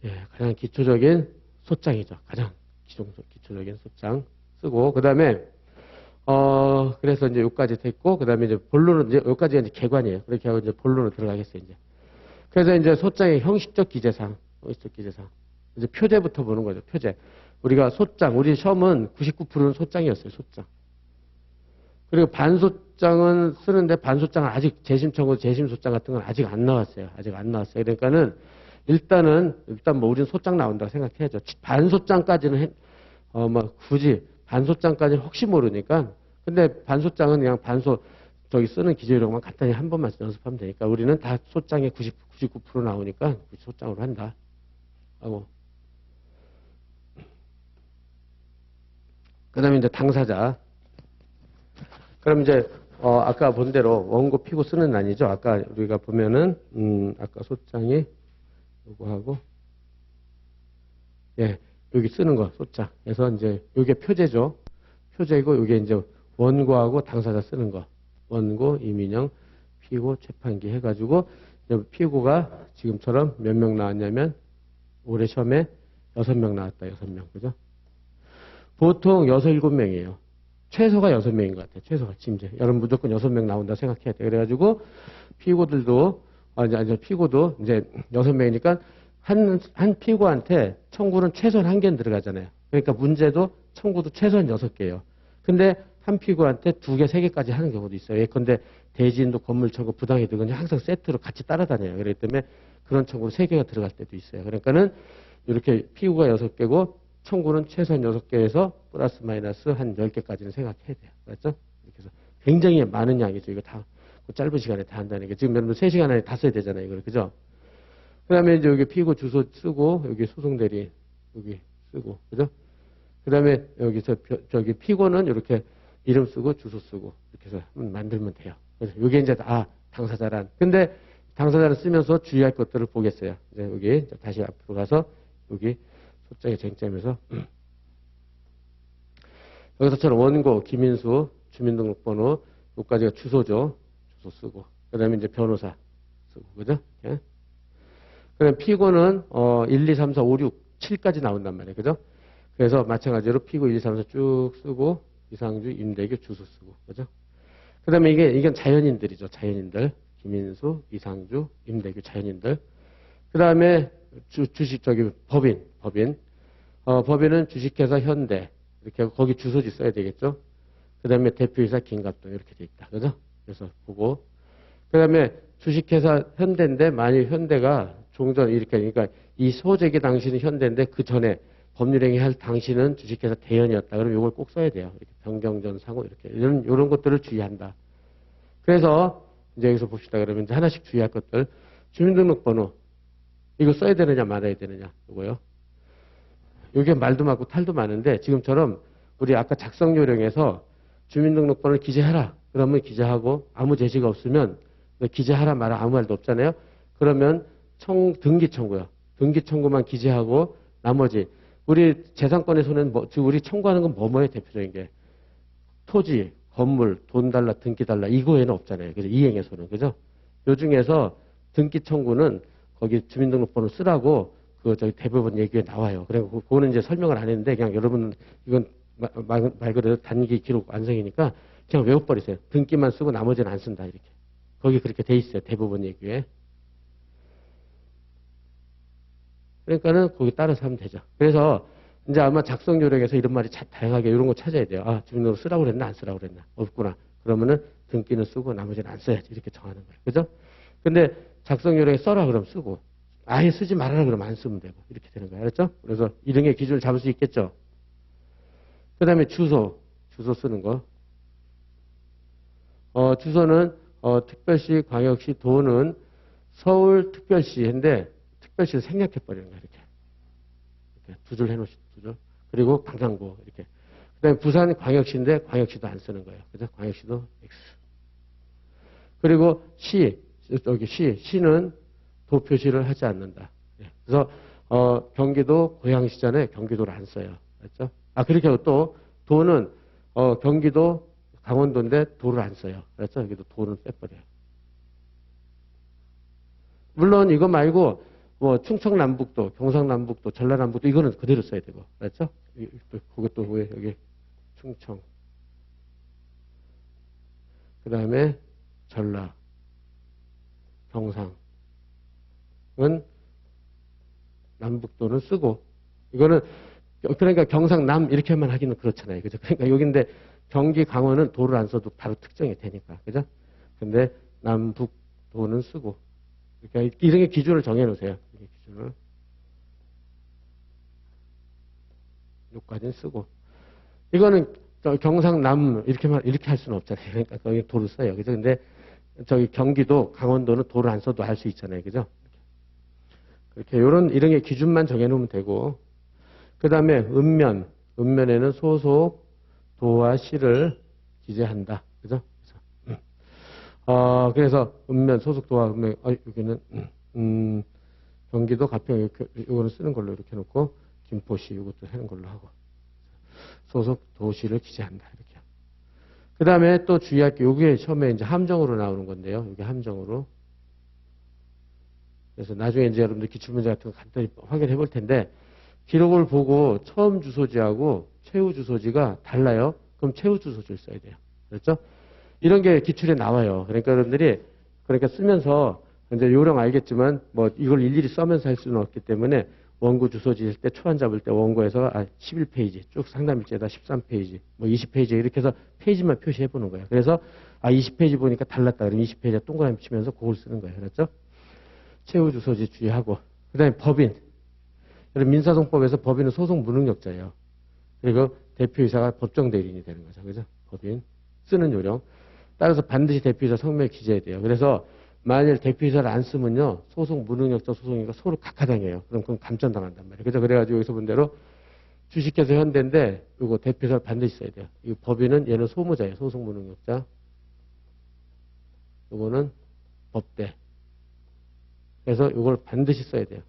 예, 가장 기초적인 소장이죠. 가장 기초적인 소장 쓰고. 그 다음에 그래서 이제 여기까지 됐고, 그 다음에 이제 본론은 이제 여기까지가 이제 개관이에요. 그렇게 하고 이제 본론으로 들어가겠어요, 이제. 그래서 이제 소장의 형식적 기재상. 이제 표제부터 보는 거죠, 표제. 우리가 소장, 우리 시험은 99%는 소장이었어요, 소장. 그리고 반소장은 쓰는데 반소장은 아직 재심 청구, 재심 소장 같은 건 아직 안 나왔어요. 아직 안 나왔어요. 그러니까는 일단 뭐 우리는 소장 나온다고 생각해야죠. 반소장까지는 굳이 반소장까지는 혹시 모르니까. 근데 반소장은 그냥 쓰는 기재료만 간단히 한 번만 연습하면 되니까 우리는 다 소장에 99% 나오니까 소장으로 한다. 하고. 그 다음에 이제 당사자. 그럼 이제, 아까 본 대로 원고 피고 쓰는 난이죠. 아까 우리가 보면은, 아까 소장이 요거하고, 예, 여기 쓰는 거, 소장. 그래서 이제, 요게 표제죠. 표제이고, 요게 이제 원고하고 당사자 쓰는 거. 원고, 이민영, 피고, 재판기 해가지고, 피고가 지금처럼 몇 명 나왔냐면, 올해 시험에 6명 나왔다, 6명. 그죠? 보통 6, 7명이에요. 최소가 6명인 것 같아요. 최소가, 지금 여러분 무조건 6명 나온다 생각해야 돼요. 그래가지고, 피고들도, 피고도 이제 6명이니까, 한 피고한테 청구는 최소한 1개는 들어가잖아요. 그러니까 문제도 청구도 최소한 6개예요. 근데 한 피고한테 2개, 3개까지 하는 경우도 있어요. 예컨대 대지인도 건물 청구, 부당이득은 항상 세트로 같이 따라다녀요. 그렇기 때문에 그런 청구로 3개가 들어갈 때도 있어요. 그러니까는 이렇게 피고가 6개고 청구는 최소한 6개에서 플러스 마이너스 한 10개까지는 생각해야 돼요. 맞죠? 이렇게 해서 굉장히 많은 양이죠. 이거 다 짧은 시간에 다 한다는 게. 지금 여러분 3시간 안에 다 써야 되잖아요. 이걸. 그죠? 그 다음에 이제 여기 피고 주소 쓰고, 여기 소송대리, 여기 쓰고. 그죠? 그 다음에 여기서 저기 피고는 이렇게 이름 쓰고 주소 쓰고 이렇게 해서 만들면 돼요. 그래서 이게 이제 당사자란. 근데 당사자를 쓰면서 주의할 것들을 보겠어요. 이제 여기 다시 앞으로 가서 여기 소장의 쟁점에서 여기서처럼 원고 김인수 주민등록번호 여기까지가 주소죠. 주소 쓰고 그 다음에 이제 변호사 쓰고 그죠? 예? 그다음 피고는 1, 2, 3, 4, 5, 6, 7까지 나온단 말이에요. 그죠? 그래서 마찬가지로 피고 1, 2, 3, 4 쭉 쓰고 이상주, 임대규 주소 쓰고 그죠? 그 다음에 이건 자연인들이죠. 자연인들. 김인수, 이상주, 임대규 자연인들. 그 다음에 법인. 법인은 주식회사 현대. 이렇게 하고 거기 주소지 써야 되겠죠. 그 다음에 대표이사 김갑동 이렇게 돼 있다. 그죠? 그래서 보고. 그 다음에 주식회사 현대인데 만일 현대가 종전 이렇게 그러니까 이 소재기 당시는 현대인데 그 전에 법률행위 할 당시는 주식회사 대연이었다. 그럼 이걸 꼭 써야 돼요. 이렇게 변경전 상호 이렇게 이런 것들을 주의한다. 그래서 이제 여기서 봅시다. 그러면 이제 하나씩 주의할 것들. 주민등록번호. 이거 써야 되느냐 말아야 되느냐. 이거요. 이게 말도 많고 탈도 많은데 지금처럼 우리 아까 작성 요령에서 주민등록번호를 기재하라. 그러면 기재하고 아무 제시가 없으면 기재하라 말아 아무 말도 없잖아요. 그러면 등기 청구요. 등기 청구만 기재하고 나머지 우리 재산권에서는 우리 청구하는 건 뭐예요? 대표적인 게 토지, 건물, 돈 달라, 등기 달라 이거에는 없잖아요. 그죠? 이행에서는 그죠? 요 중에서 등기 청구는 거기 주민등록번호 쓰라고 저기 대법원 얘기에 나와요. 그리고 그거는 이제 설명을 안 했는데 그냥 여러분 이건 말 그대로 단기 기록 완성이니까 그냥 외워버리세요. 등기만 쓰고 나머지는 안 쓴다 이렇게. 거기 그렇게 돼 있어요. 대법원 얘기에. 그러니까는 거기 따라서 하면 되죠. 그래서 이제 아마 작성 요령에서 이런 말이 다양하게 이런 거 찾아야 돼요. 아, 주민등록 쓰라고 그랬나 안 쓰라고 그랬나. 없구나. 그러면은 등기는 쓰고 나머지는 안 써야지. 이렇게 정하는 거예요. 그죠? 근데 작성 요령에 써라 그러면 쓰고 아예 쓰지 말아라 그러면 안 쓰면 되고 이렇게 되는 거예요. 알았죠? 그래서 이름의 기준을 잡을 수 있겠죠? 그 다음에 주소 쓰는 거. 주소는 특별시, 광역시, 도는 서울특별시인데 특별시를 생략해버리는 거예요. 이렇게 두 줄 해놓으시죠. 두 줄. 그리고 강남구 이렇게. 그 다음에 부산광역시인데 광역시도 안 쓰는 거예요. 그죠? 광역시도 X. 그리고 시는 도 표시를 하지 않는다. 그래서 경기도 고양시잖아요. 경기도를 안 써요. 맞죠? 그렇게 하고 또 도는 경기도 강원도인데 도를 안 써요. 그렇죠? 여기도 도는 빼버려요. 물론 이거 말고 뭐 충청남북도, 경상남북도, 전라남북도 이거는 그대로 써야 되고. 그렇죠? 그것도 왜 여기 충청. 그 다음에 전라, 경상은 남북도는 쓰고 이거는 그러니까 경상남 이렇게만 하기는 그렇잖아요. 그죠? 그러니까 여기인데 경기 강원은 도를 안 써도 바로 특정이 되니까. 그죠? 근데 남북도는 쓰고. 그러니까 이런 기준을 정해 놓으세요. 기준을. 여기까지는 쓰고. 이거는 경상남 이렇게 할 수는 없잖아요. 그러니까 거기 도를 써요. 그죠? 근데 저기 경기도 강원도는 도를 안 써도 할 수 있잖아요. 그죠? 그렇게 이런 게 기준만 정해 놓으면 되고. 그 다음에 읍면에는 소속 도와 시를 기재한다. 그죠? 그래서 읍면, 소속 도와 읍면, 여기는, 경기도 가평, 이거는 쓰는 걸로 이렇게 놓고, 김포시, 이것도 하는 걸로 하고, 소속 도시를 기재한다. 이렇게. 그 다음에 또 주의할 게, 여기에 처음에 이제 함정으로 나오는 건데요. 이게 함정으로. 그래서 나중에 이제 여러분들 기출문제 같은 거 간단히 확인해 볼 텐데, 기록을 보고 처음 주소지하고 최후 주소지가 달라요. 그럼 최후 주소지를 써야 돼요. 그렇죠? 이런 게 기출에 나와요. 그러니까 여러분들이 쓰면서 이제 요령 알겠지만 뭐 이걸 일일이 써면서 할 수는 없기 때문에 원고 주소지일 때 초안 잡을 때 원고에서 11페이지 쭉 상담일지에다 13페이지 뭐 20페이지 이렇게 해서 페이지만 표시해 보는 거예요. 그래서 20페이지 보니까 달랐다. 그러면 20페이지에 동그라미 치면서 그걸 쓰는 거예요. 그렇죠? 최후 주소지 주의하고 그다음에 법인. 민사소송법에서 법인은 소송 무능력자예요. 그리고 대표이사가 법정 대리인이 되는 거죠. 그죠? 법인. 쓰는 요령. 따라서 반드시 대표이사 성명에 기재해야 돼요. 그래서 만일 대표이사를 안 쓰면요. 소송 무능력자 소송이니까 서로 각하당해요. 그럼 그건 감전당한단 말이에요. 그죠? 그래가지고 여기서 본 대로 주식회사 현대인데 이거 대표이사를 반드시 써야 돼요. 이 법인은 얘는 소무자예요. 소송 무능력자. 이거는 법대. 그래서 이걸 반드시 써야 돼요.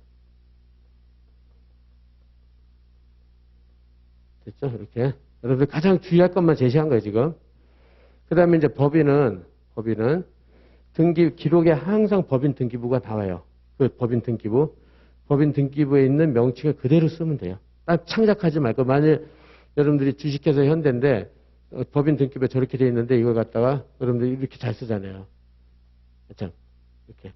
됐죠? 이렇게. 여러분들 가장 주의할 것만 제시한 거예요, 지금. 그 다음에 이제 법인은 기록에 항상 법인 등기부가 나와요. 그 법인 등기부. 법인 등기부에 있는 명칭을 그대로 쓰면 돼요. 딱 창작하지 말고, 만일 여러분들이 주식회사 현대인데, 법인 등기부에 저렇게 돼 있는데, 이걸 갖다가 여러분들이 이렇게 잘 쓰잖아요. 참, 이렇게.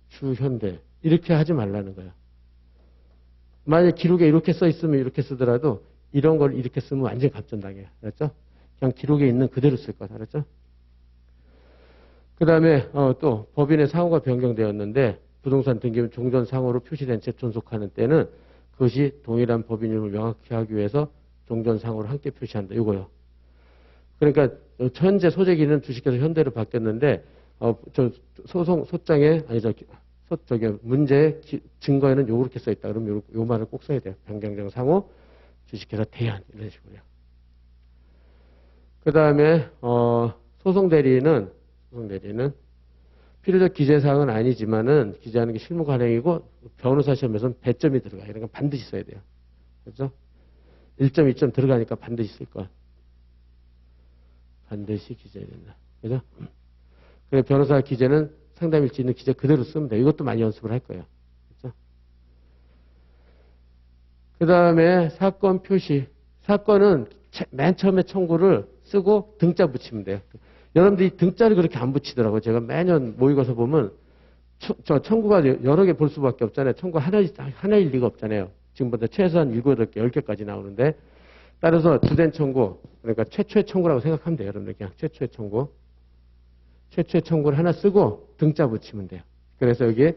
주현대. 이렇게 하지 말라는 거예요. 만약 기록에 이렇게 써 있으면 이렇게 쓰더라도 이런 걸 이렇게 쓰면 완전 감전당해요. 알았죠? 그냥 기록에 있는 그대로 쓸 것. 알았죠? 그 다음에 또 법인의 상호가 변경되었는데 부동산 등기부 종전 상호로 표시된 채 존속하는 때는 그것이 동일한 법인 이름을 명확히 하기 위해서 종전 상호를 함께 표시한다. 이거요. 그러니까 현재 소재기는 주식회사 현대로 바뀌었는데 소장에 문제 증거에는 요렇게 써 있다. 그럼 요 말을 꼭 써야 돼요. 변경정 상호 주식회사 대안 이런 식으로요. 그 다음에 소송 대리는 필요적 기재사항은 아니지만은 기재하는 게 실무 관행이고 변호사 시험에서는 배점이 들어가요. 이런 건 반드시 써야 돼요. 그렇죠? 1점, 2점 들어가니까 반드시 쓸 거야. 반드시 기재해야 된다. 그죠? 그래서 변호사 기재는 상담일지 있는 기재 그대로 쓰면 돼요. 이것도 많이 연습을 할 거예요. 그렇죠? 그 다음에 사건 표시. 사건은 맨 처음에 청구를 쓰고 등자 붙이면 돼요. 여러분들이 등자를 그렇게 안 붙이더라고요. 제가 매년 모의고사 보면 저 청구가 여러 개 볼 수밖에 없잖아요. 청구 하나일 리가 없잖아요. 지금보다 최소한 7, 8개, 10개까지 나오는데 따라서 주된 청구, 그러니까 최초의 청구라고 생각하면 돼요. 여러분들 그냥 최초의 청구. 최초의 청구를 하나 쓰고 등자 붙이면 돼요. 그래서 여기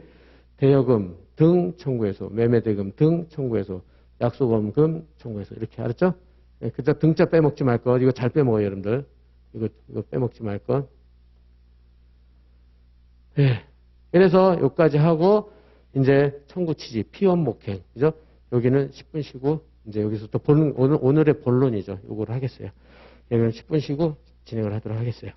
대여금 등 청구해서, 매매대금 등 청구해서, 약속원금 청구해서 이렇게 알았죠? 네, 그저 등자 빼먹지 말 것. 이거 잘 빼먹어요, 여러분들. 이거 빼먹지 말 것. 네. 그래서 여기까지 하고 이제 청구 취지, 피원 목행, 그죠? 여기는 10분 쉬고 이제 여기서 또 오늘의 본론이죠. 요거를 하겠어요. 여기는 10분 쉬고 진행을 하도록 하겠어요.